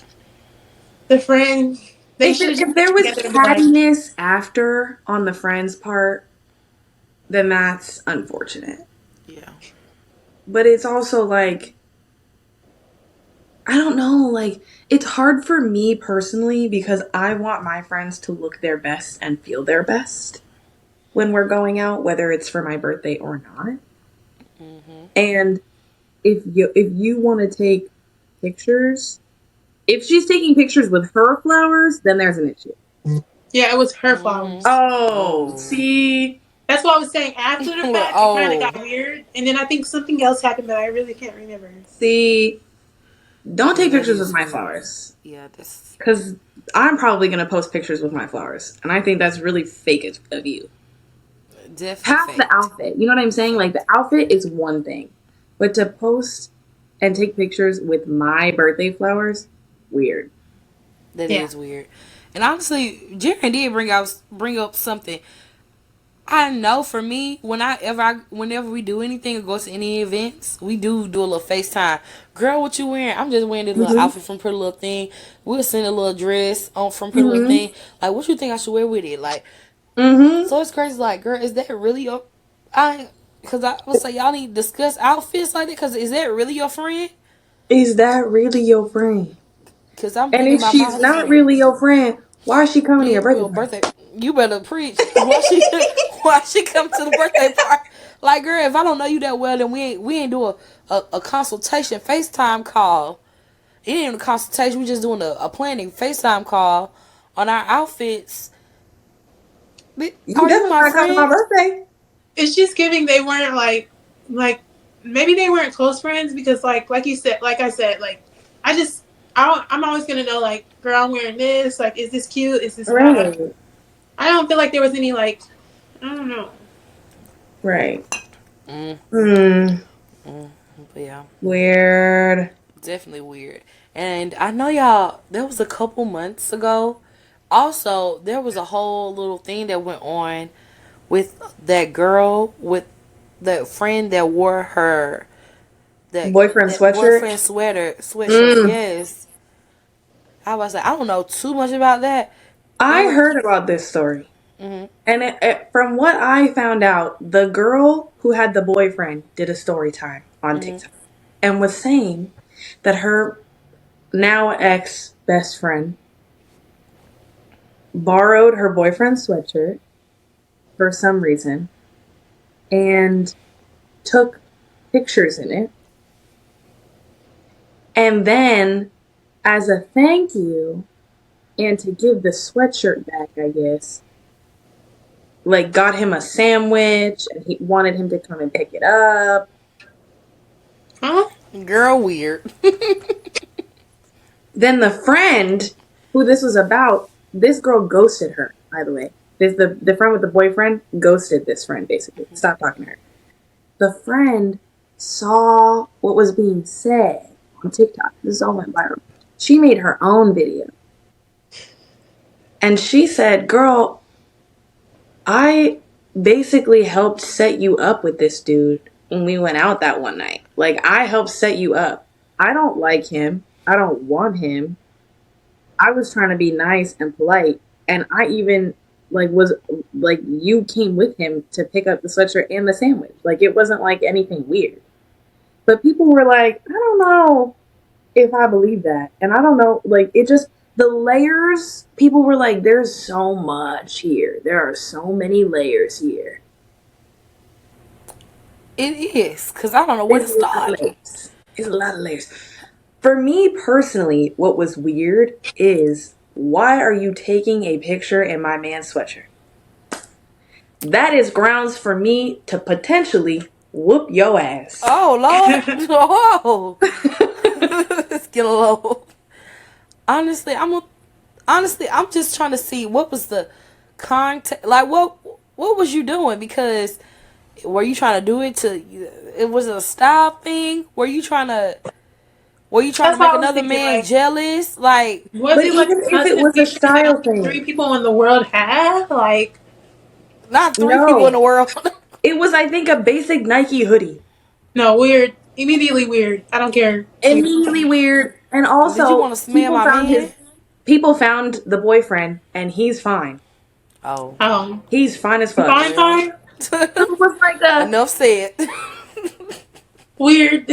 the friend they should have just If got there was together and been like, cattiness after on the friend's part, then that's unfortunate. Yeah. But it's also like I don't know, like it's hard for me personally because I want my friends to look their best and feel their best when we're going out, whether it's for my birthday or not. And if you want to take pictures, if she's taking pictures with her flowers, then there's an issue. yeah, it was her Mm-hmm. flowers. Oh, Oh. see, That's what I was saying. After the fact, it kind of got Oh. weird, and then I think something else happened that I really can't remember. see, don't Yeah, take that pictures with is my weird. flowers Yeah, that's because I'm probably gonna post pictures with my flowers, and I think that's really fake of you. definitely Past the faked. outfit, you know what I'm saying? Like the Faked. outfit is one thing, but to post and take pictures with my birthday flowers, weird. That Yeah. is weird. And honestly, Jerrin did bring up something. I know for me, whenever we do anything or go to any events, we do a little FaceTime. Girl, what you wearing? I'm just wearing this little Mhm. outfit from Pretty Little Thing. We'll send a little dress on from Pretty Little Mhm. Thing. Like, what you think I should wear with it? Like, Mhm. so it's crazy. Like, girl, is that really your? Cause I would say y'all need to discuss outfits like that. Cause is that really your friend? Is that really your friend? Cause I'm And thinking if about my she's other not friend. really your friend, why is she coming to your birthday Well, party? birthday. You better preach. Why she? Why she come to the birthday party? Like, girl, if I don't know you that well, then we ain't do a consultation FaceTime call. It ain't even a consultation. We just doing a planning FaceTime call on our outfits. You Are you definitely my gotta come to my friend? birthday. It's just giving they weren't like maybe they weren't close friends because like you said, like I said, like I just I'm always gonna know like, girl, I'm wearing this. Like, is this cute? Is this not? Right. I don't feel like there was any like, I don't know. Right. Mm, Hmm. but yeah, Weird. definitely weird. And I know y'all. There was a couple months ago. Also, there was a whole little thing that went on with that girl with the friend that wore her Boyfriend that sweatshirt. boyfriend sweatshirt. Mm. Yes, I was like, I don't know too much about that. It I was. heard about this story. Mm-hmm, And from what I found out, the girl who had the boyfriend did a story time on mm-hmm. TikTok and was saying that her now ex best friend borrowed her boyfriend's sweatshirt for some reason and took pictures in it. And then, as a thank you, and to give the sweatshirt back, I guess, like got him a sandwich and he wanted him to come and pick it up. Huh? Girl, weird. Then the friend who this was about, this girl ghosted her, by the way. This the friend with the boyfriend ghosted this friend basically. Stopped talking to her. The friend saw what was being said on TikTok. This all went viral. She made her own video. And she said, girl, I basically helped set you up with this dude when we went out that one night. Like, I helped set you up. I don't like him. I don't want him. I was trying to be nice and polite. And I even, like, was, like, you came with him to pick up the sweatshirt and the sandwich. Like, it wasn't, like, anything weird. But people were like, I don't know if I believe that. And I don't know, like, it just, the layers, people were like, there's so much here. There are so many layers here. It is, because I don't know where It's to a lot of start. layers. It's a lot of layers. For me personally, what was weird is why are you taking a picture in my man's sweatshirt? That is grounds for me to potentially whoop your ass. Oh, Lord. Oh. Let's get a low. Honestly, I'm just trying to see what was the context. Like, what was you doing? Because were you trying to do it to? It was a style thing. Were you trying to That's why make I was another thinking man like, jealous? Like, was But it like even the if it ultimate was a picture that style only three thing, people in the world have? Like, not three people in the no. world. It was, I think, a basic Nike hoodie. no, weird. Immediately weird. I don't care. Weird. Immediately weird. And Did you want also, to smell my man? people found the boyfriend and he's fine. Oh, He's fine as fuck. Fine, well. fine. So it was like a Enough said. Weird.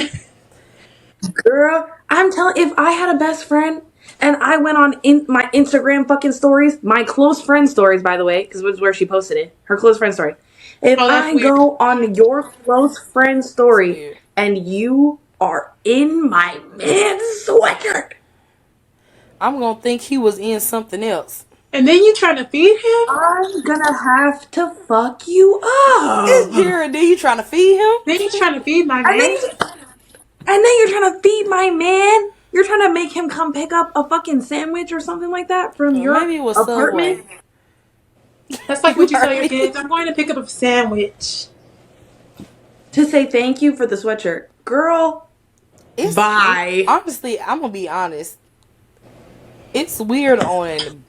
girl. I'm telling. If I had a best friend and I went on in my Instagram fucking stories, my close friend stories, by the way, because it was where she posted it, her close friend story. If Oh, that's I weird. go on your close friend It's story weird. and you are in my man's sweatshirt, I'm gonna think he was in something else. And then you trying to feed him? I'm gonna have to fuck you It's up. Jerrin. Then you trying to feed Then you him? trying to feed my And then, man? and then you're trying to feed my man. You're trying to make him come pick up a fucking sandwich or something like that from Or your maybe it was apartment. Subway. That's like You what you tell heard your me. kids. I'm going to pick up a sandwich. To say thank you for the sweatshirt. Girl, It's bye. honestly, I'm gonna be honest. It's weird on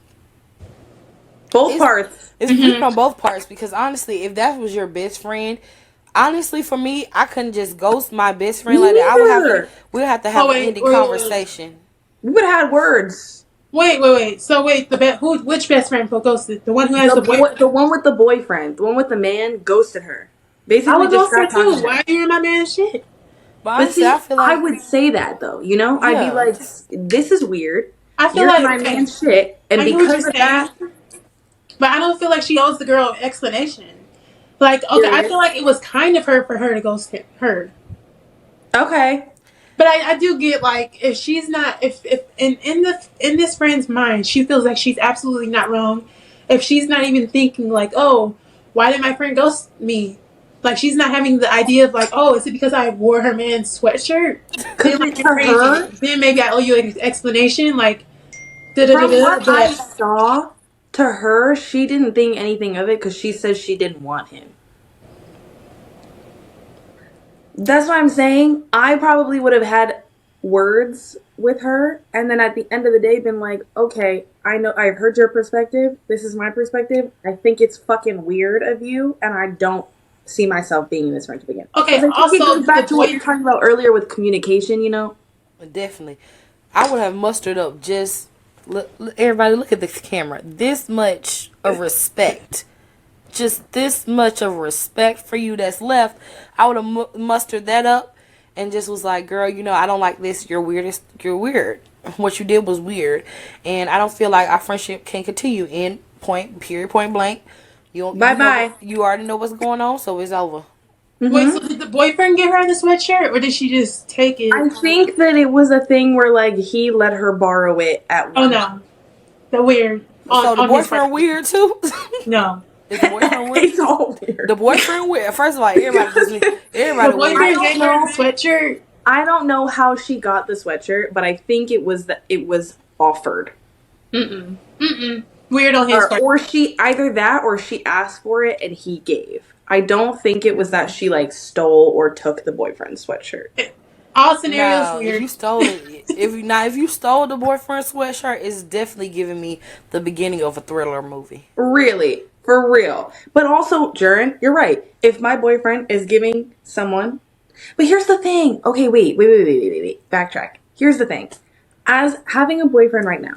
Both it's parts. it's weird Mm-hmm. on both parts because honestly, if that was your best friend, honestly for me, I couldn't just ghost my best friend Me like that. I would have to neither. we'd have to Oh have an wait, ending wait, wait, wait. conversation. We would have had words. Wait. So wait, which best friend for ghosted? The one who has the The boyfriend? one with the boyfriend, the one with the man, ghosted her. I Basically, would just ghost her stopped talking too. to her. Why are you in my man's shit? But But honestly, see, I feel I like would say that though. You know, I'd be yeah. like, "This is weird. I feel You're in like, my okay, man's shit," and I get what you're because of saying, that, but I don't feel like she owes the girl an explanation. Like, okay, I period. feel like it was kind of her for her to ghost her. Okay, But I do get like if she's not if in this friend's mind she feels like she's absolutely not wrong. If she's not even thinking like, oh, why did my friend ghost me? Like she's not having the idea of like, oh, is it because I wore her man's sweatshirt? Then Because like it, you're to crazy. her, Then maybe I owe you an explanation. Like da da da from da. what I But saw, to her, she didn't think anything of it because she says she didn't want him. That's what I'm saying. I probably would have had words with her, and then at the end of the day, been like, okay, I know I've heard your perspective. This is my perspective. I think it's fucking weird of you, and I don't see myself being in this friendship again. okay, Because I think it also goes the back to what you're boyfriend. talking about earlier with communication, you know? Definitely. I would have mustered up just everybody look at this camera. This much of respect. Just this much of respect for you that's left. I would have mustered that up and just was like, girl, you know, I don't like this. You're weirdest. You're weird. What you did was weird. And I don't feel like our friendship can continue in point, period, point blank. Bye bye. You already know what's going on, so it's over. Wait, so Mm-hmm. did the boyfriend give her the sweatshirt, or did she just take I it? think that it was a thing where, like, he let her borrow it at Oh one no, the weird So the on his part. boyfriend weird too? No, Is the boyfriend weird? It's all weird. The boyfriend weird. First of all, the everybody I weird. boyfriend don't gave her know. the sweatshirt. I don't know how she got the sweatshirt, but I think it was that it was offered. Mm-mm. Mm-mm. Weird on his part. Or she either that or she asked for it and he gave. I don't think it was that she like stole or took the boyfriend's sweatshirt. All scenarios No, if weird. you stole it, if you stole the boyfriend's sweatshirt, it's definitely giving me the beginning of a thriller movie. Really, for real. But also, Jerrin, you're right. If my boyfriend is giving someone, but here's the thing. Okay, wait. Backtrack. Here's the thing. As having a boyfriend right now,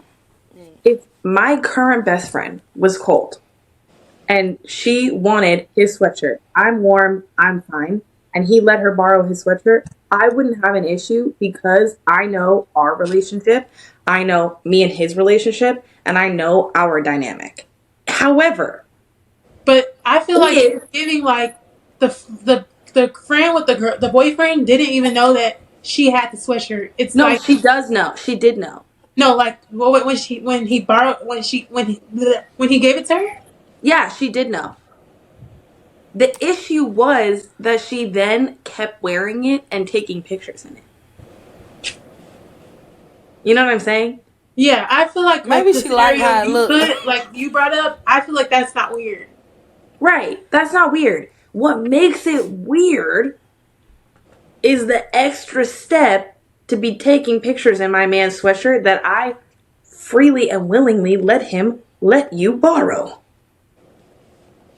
if my current best friend was cold and she wanted his sweatshirt, I'm warm, I'm fine, and he let her borrow his sweatshirt, I wouldn't have an issue because I know our relationship, I know me and his relationship, and I know our dynamic. However, But I feel like she's if giving like the the the friend with the boyfriend didn't even know that she had the sweatshirt. It's no, like she does know. She did know. no, like when he borrowed when he gave it to her. Yeah, she did know. The issue was that she then kept wearing it and taking pictures in it. You know what I'm saying? Yeah, I feel like Maybe the she liked scenario how it you looked. put like you brought up. I feel like that's not weird. Right. That's not weird. What makes it weird is the extra step to be taking pictures in my man's sweatshirt that I freely and willingly let you borrow.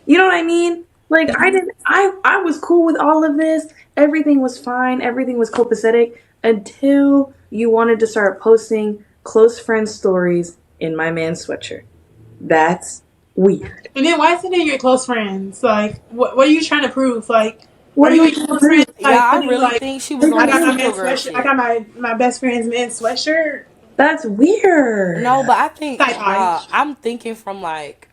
You know what I mean? Like I was cool with all of this. Everything was fine. Everything was copacetic until you wanted to start posting close friend stories in my man's sweatshirt. That's weird. And then why is it in your close friends? Like, what are you trying to prove? Like, What are are you you and your trying to close prove? friends Yeah, like I putting really like, think she was Take on I a that got my picture. single man's girl sweatshirt. I shit. got my best friend's men's sweatshirt. That's weird. No, but I think, Side eye. I'm thinking from like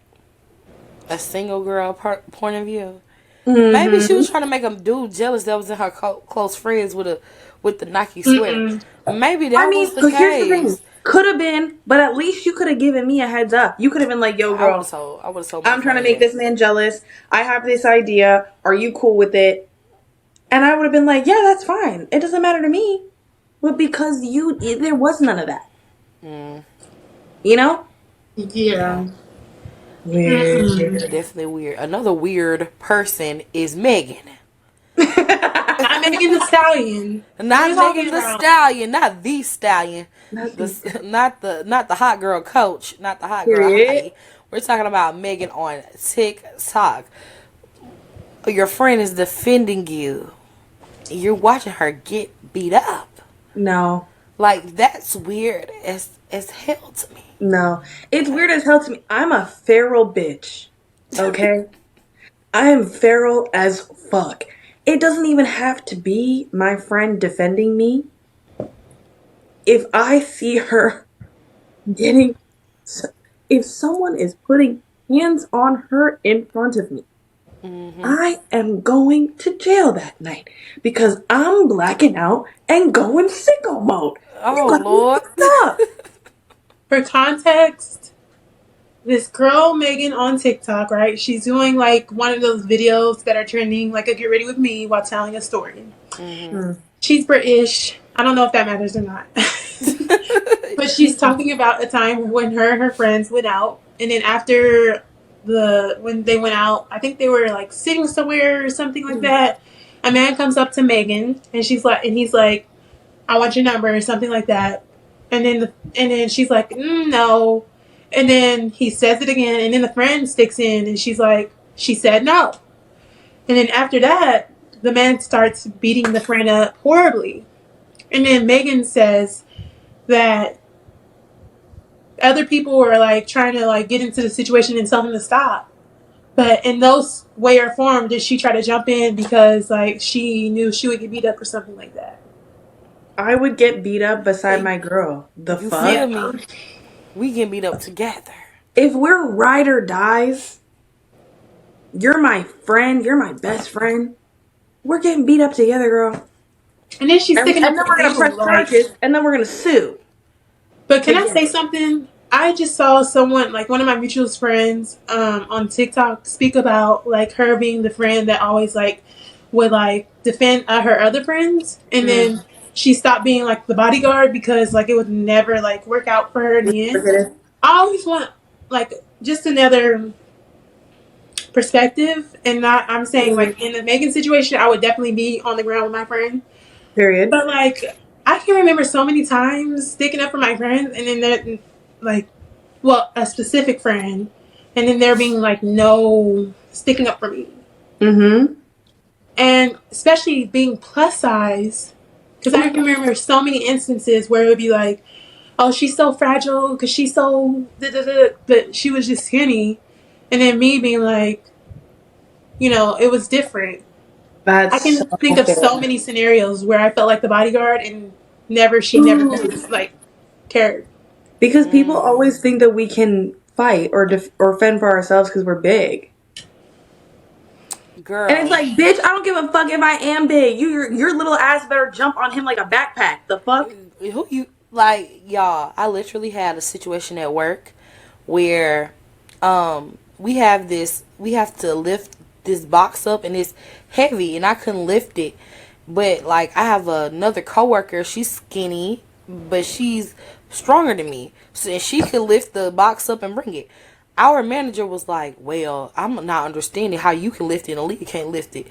a single girl point of view. Maybe she Mm-hmm. was trying to make a dude jealous that was in her close friends with the Nike sweater. Mm-mm. Maybe I that mean, was the but here's the thing. case. Could have been, but at least you could have given me a heads up. You could have been like, yo, girl, I would have told my I'm trying to make friend. this man jealous. I have this idea. Are you cool with it? And I would have been like, yeah, that's fine. It doesn't matter to me. But because there was none of that. Mm, You know? yeah, Yeah. Weird. Mm-mm. definitely weird. Another weird person is Megan. I'm Megan the Stallion. Not We're talking Megan the about. Stallion, not the Stallion. Not these guys. Not the hot girl coach, not the hot girl Period. hottie. We're talking about Megan on TikTok. Your friend is defending you. You're watching her get beat up. No. Like that's weird as hell to me. No. It's weird as hell to me. I'm a feral bitch. Okay? I am feral as fuck. It doesn't even have to be my friend defending me. If I see her getting, if someone is putting hands on her in front of me, I am going to jail that night because I'm blacking out and going sicko mode. You Oh got me Lord. fucked up. For context, this girl Megan on TikTok, right? She's doing like one of those videos that are trending, like a get ready with me while telling a story. Mm. She's British. I don't know if that matters or not. But she's talking about a time when her and her friends went out, and then after when they went out, I think they were like sitting somewhere or something like that. A man comes up to Megan, and he's like, "I want your number" or something like that. And then she's like, "No," and then he says it again, and then the friend sticks in, and she's like, "She said no," and then after that, the man starts beating the friend up horribly, and then Megan says that other people were like trying to like get into the situation and tell him to stop. But in those way or form did she try to jump in because like she knew she would get beat up or something like that. I would get beat up beside my girl. The You fuck? feel Yeah. me? We can beat up together. If we're ride or dies, you're my friend, you're my best friend. We're getting beat up together, girl. And then she's And sticking up then for we're gonna you, press like. charges, and then we're gonna sue But can I say together. something? I just saw someone, like one of my mutual friends, on TikTok speak about like her being the friend that always like would like defend her other friends, and Mm. then she stopped being like the bodyguard because like it would never like work out for her in the end. I always want like just another perspective, and not I'm saying like in the Megan situation, I would definitely be on the ground with my friend, Period. but like I can remember so many times sticking up for my friends, and then that like well a specific friend, and then there being like no sticking up for me, Mm-hmm. and especially being plus size, because I can remember so many instances where it would be like, oh, she's so fragile because she's so but she was just skinny, and then me being like, it was different. I That's can think so of so fair. many scenarios where I felt like the bodyguard and she never like cared. Because people always think that we can fight or fend for ourselves because we're big. And it's Girl. like, bitch, I don't give a fuck if I am big. Your little ass better jump on him like a backpack. The fuck? Who you like, y'all? I literally had a situation at work where we have to lift this box up and it's heavy and I couldn't lift it. But like I have another coworker, she's skinny, but she's stronger than me. So and she could lift the box up and bring it. Our manager was like, "Well, I'm not understanding how you can lift it and Aaliyah can't lift it."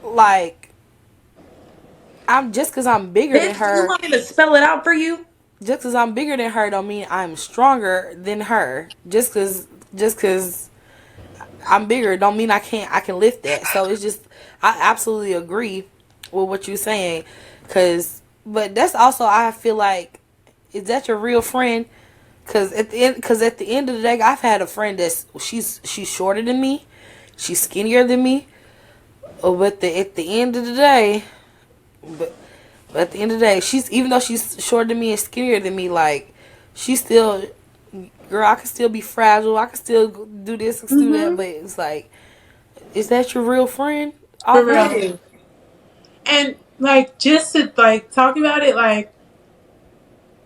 Like I'm just because I'm bigger than Bitch, do you her. want me to spell it out for you? Just because I'm bigger than her don't mean I'm stronger than her. Just because I'm bigger don't mean I can lift that. So it's just I absolutely agree with what you're saying, but that's also I feel like, is that your real friend? At the end of the day, I've had a friend she's shorter than me, she's skinnier than me, but at the end of the day, but But at the end of the day, she's even though she's shorter than me and skinnier than me, like she's still, girl. I can still be fragile. I can still do this and do that. Mm-hmm. But it's like, is that your real friend? For Off real. rip? Right. And like just to like talk about it, like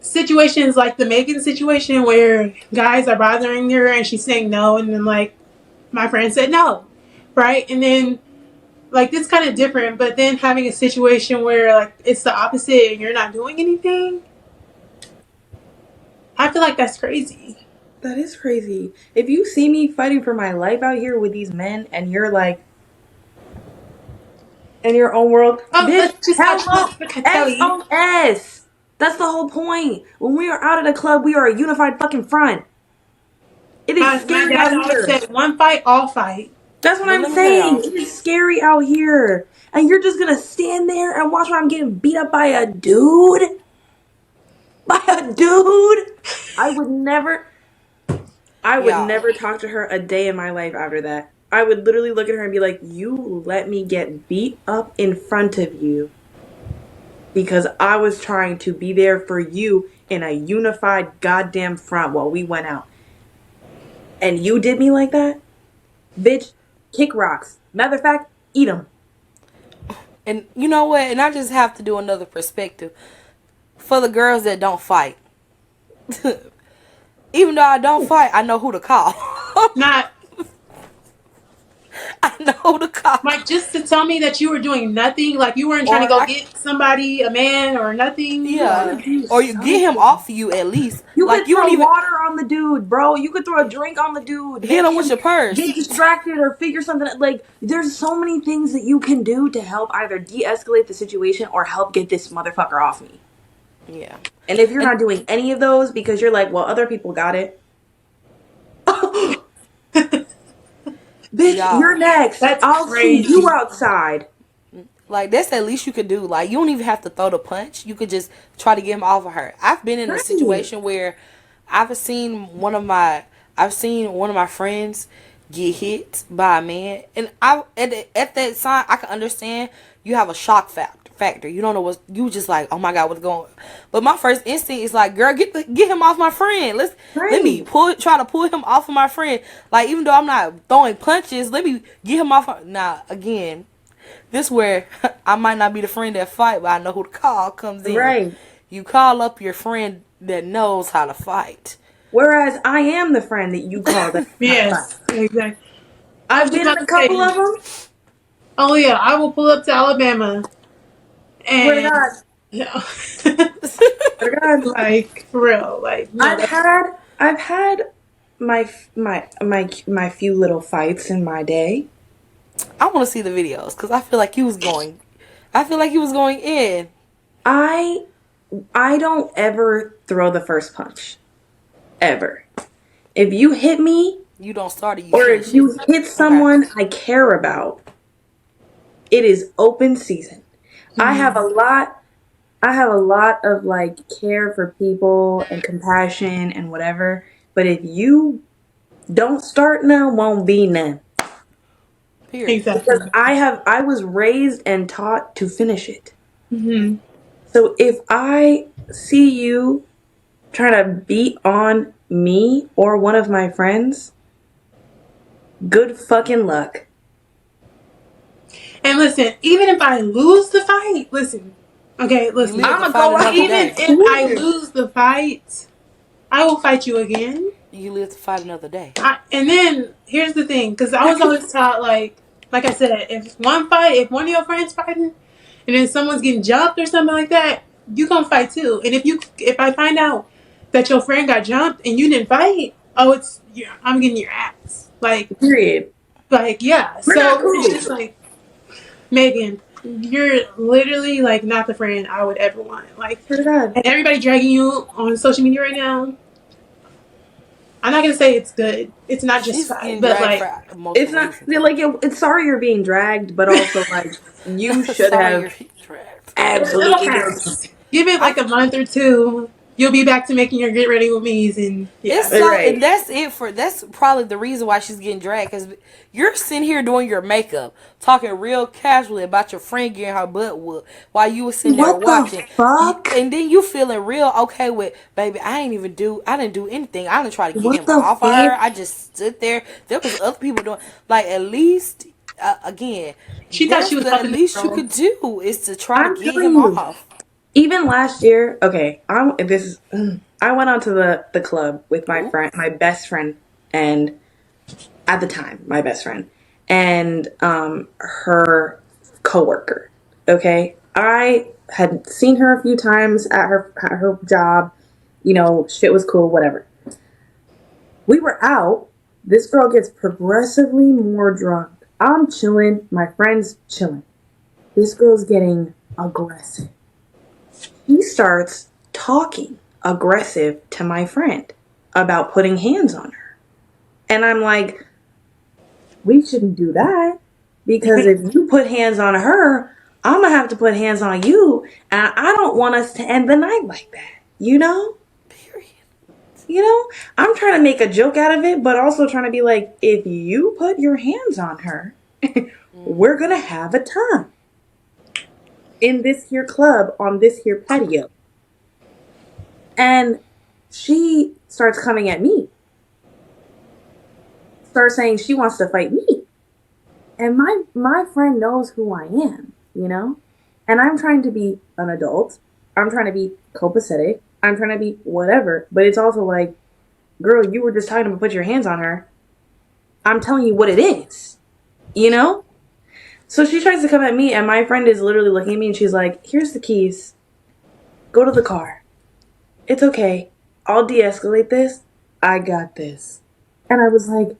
situations like the Megan situation where guys are bothering her and she's saying no, and then like my friend said no, right? And then like this kind of different, but then having a situation where like it's the opposite and you're not doing anything, I feel like that's crazy. That is crazy. If you see me fighting for my life out here with these men and you're like in your own world, Oh, bitch, let's just not hello, tell you. SOS. That's the whole point. When we are out at a club, we are a unified fucking front. It is My scary dad out always here. said, "One fight, all fight." That's what But I'm let me tell saying. y'all, It is scary out here. And you're just gonna stand there and watch while I'm getting beat up by a dude? By a dude? I would never I would y'all, never talk to her a day in my life after that. I would literally look at her and be like, "You let me get beat up in front of you because I was trying to be there for you in a unified goddamn front while we went out. And you did me like that? Bitch, kick rocks. Matter of fact, eat them. And you know what? And I just have to do another perspective for the girls that don't fight. Even though I don't fight, I know who to call. Not I know who to call. like just to tell me that you were doing nothing, like you weren't trying to Or go I, get somebody, a man or nothing. You gotta yeah, do or you get him something. off of you at least. You Like could you don't throw even water on the dude, bro. You could throw a drink on the dude. hit Make him with him your purse. get distracted or figure something. Like, there's so many things that you can do to help either de-escalate the situation or help get this motherfucker off me. Yeah, And if you're and not doing any of those because you're like, well, other people got it. Bitch, you're y'all, next. That's I'll see you crazy. outside. like that's the least you could do. Like you don't even have to throw the punch. You could just try to get him off of her. I've been in a Right. situation where I've seen one of my I've seen one of my friends get hit by a man, and I at that time I can understand you have a shock factor. You don't know what you just like. Oh my god, what's going? But my first instinct is like, girl, get him off my friend. Let me Right. try to pull him off of my friend. Like even though I'm not throwing punches, let me get him off. Now again, this where I might not be the friend that fight, but I know who to call comes in. Right. You call up your friend that knows how to fight. Whereas I am the friend that you call that how to fight. Yes, exactly. I was I've just been in about a to couple say, of them. oh yeah, I will pull up to Alabama Swear to and God. you know, Swear to God. like for real, like no, that's I've had my few little fights in my day. I want to see the videos because I feel like he was going. I feel like he was going in. I I don't ever throw the first punch. Ever. If you hit me You don't start it, you or if finish it. you hit Okay. someone I care about, it is open season. I have a hmm. lot I have a lot of like care for people and compassion and whatever, but if you don't start now, won't be none. Period. Because Exactly. I was raised and taught to finish it. Hmm. So if I see you trying to beat on me or one of my friends, good fucking luck. And listen, even if I lose the fight, listen, okay, You listen. live to I'ma fight go another out Even day. and if I cheer. lose the fight, I will fight you again. You live to fight another day. And then here's the thing, because I was always taught like I said, if one of your friends fighting, and then someone's getting jumped or something like that, you gonna fight too. And if I find out that your friend got jumped and you didn't fight, oh, it's yeah, I'm getting your ass. Period. Yeah. We're not So it's cool. just like Megan, you're literally like not the friend I would ever want. Like, Swear to God. and everybody dragging you on social media right now. I'm not gonna say it's good. It's not She's justified, getting but dragged like, for It's multiple not reasons. like it's sorry you're being dragged, but also like you should Sorry, you're have being dragged. it'll absolutely no time. pass. Give it I like a month or two. You'll be back to making your get ready with me's, and It's yeah, so, and Right. that's it for. That's probably the reason why she's getting dragged. Because you're sitting here doing your makeup, talking real casually about your friend getting her butt whooped while you were sitting there What the watching. fuck? And then you feeling real okay with, baby. I didn't do anything. I didn't try to get What him the off of her. fuck? I just stood there. There was other people doing. Like at least, again, she thought that's she was the helping the least you girl. could do is to try to I'm get telling him you. off. Even last year, okay, I went on to the club with my Ooh, friend, my best friend, and at the time, my best friend, and her coworker. Okay, I had seen her a few times at her job. You know, shit was cool, whatever. We were out. This girl gets progressively more drunk. I'm chilling. My friend's chilling. This girl's getting aggressive. He starts talking aggressive to my friend about putting hands on her. And I'm like, we shouldn't do that because if you put hands on her, I'm going to have to put hands on you. And I don't want us to end the night like that. You know? period. You know? I'm trying to make a joke out of it, but also trying to be like, if you put your hands on her, we're going to have a time in this here club on this here patio. And she starts coming at me, starts saying she wants to fight me. And my friend knows who I am, you know? And I'm trying to be an adult. I'm trying to be copacetic. I'm trying to be whatever. But it's also like, girl, you were just talking about put your hands on her. I'm telling you what it is, you know? So she tries to come at me, and my friend is literally looking at me, and she's like, here's the keys. Go to the car. It's okay. I'll de-escalate this. I got this. And I was like,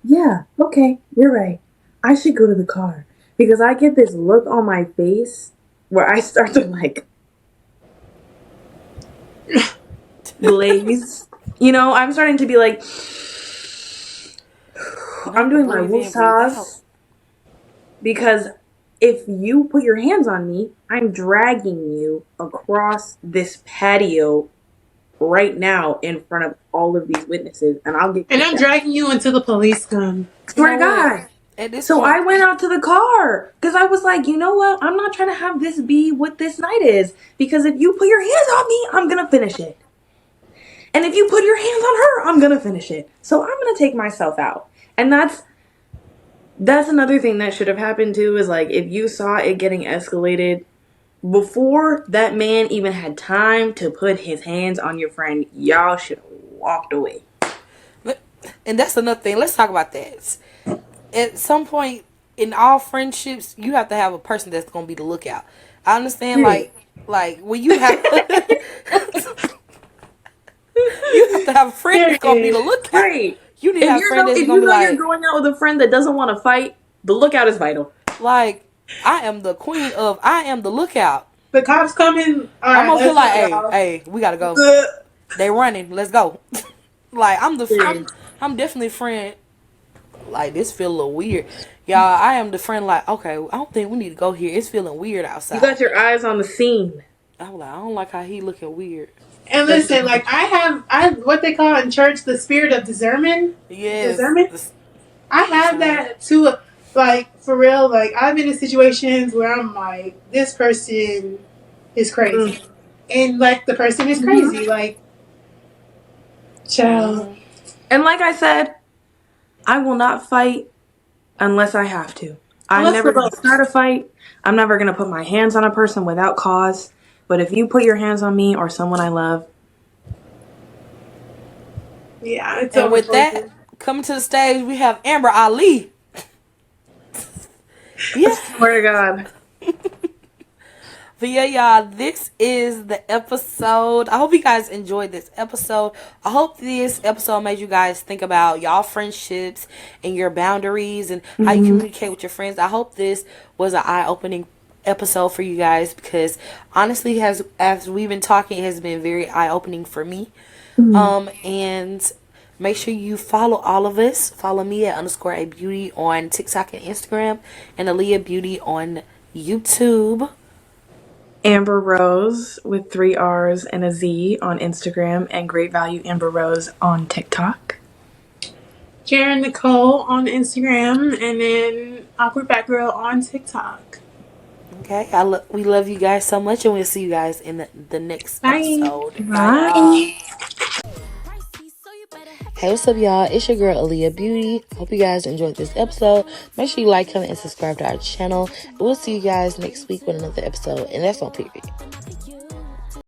yeah, okay, you're right. I should go to the car. Because I get this look on my face where I start to like glaze. You know, I'm starting to be like, I'm doing my breathe in, breathe out. woosahs. Because if you put your hands on me, I'm dragging you across this patio right now in front of all of these witnesses, and I'll get And kicked I'm out. dragging you until the police come. Swear You to know what? God. At this So I point, went out to the car because I was like, you know what? I'm not trying to have this be what this night is. Because if you put your hands on me, I'm going to finish it. And if you put your hands on her, I'm going to finish it. So I'm going to take myself out. And that's another thing that should have happened too, is like if you saw it getting escalated before that man even had time to put his hands on your friend, y'all should have walked away. and that's another thing. Let's talk about that. At some point in all friendships, you have to have a person that's gonna be the lookout. I understand, Period. like when you have, you have to have a friend that's gonna be the Period. lookout. Right. You need to have a friend that's If gonna you be know you're like, going out with a friend that doesn't want to fight, the lookout is vital. like I am the queen of, I am the lookout. The cops coming. All I'm right, over here let's like, go, hey, y'all. hey, we gotta go. They running. Let's go. Like I'm definitely a friend. Like this feel a little weird, y'all. I am the friend. Like okay, I don't think we need to go here. It's feeling weird You outside. got your eyes on the scene. I was like, I don't like how he looking weird. And That's listen, like I what they call in church the spirit of discernment. Yes, Discernment. I have discernment. that too. Like for real. Like I've been in situations where I'm like, this person is crazy, and like the person is crazy. Like, child. Mm-hmm. And like I said, I will not fight unless I have to. I'm Unless never going to provoked. start a fight. I'm never going to put my hands on a person without cause. But if you put your hands on me or someone I love, Yeah, it's And over with for that, you. coming to the stage, we have Amber Ali. I Yeah. swear to God. But yeah, y'all, this is the episode. I hope you guys enjoyed this episode. I hope this episode made you guys think about y'all friendships and your boundaries and how you communicate with your friends. I hope this was an eye-opening episode for you guys because honestly, as we've been talking, it has been very eye-opening for me. And make sure you follow all of us. Follow me at _a beauty on TikTok and Instagram, and Aaliyia Beauty on YouTube. Amber Rose with 3 R's and a Z on Instagram, and Great Value Amber Rose on TikTok. Jerrin Nicole on Instagram, and then Awkward Fat Girl on TikTok. Okay, we love you guys so much, and we'll see you guys in the next Bye. episode. Bye, y'all. Bye. Hey, what's up, y'all? It's your girl, Aaliyia Beauty. Hope you guys enjoyed this episode. Make sure you like, comment, and subscribe to our channel. We'll see you guys next week with another episode, and that's on period.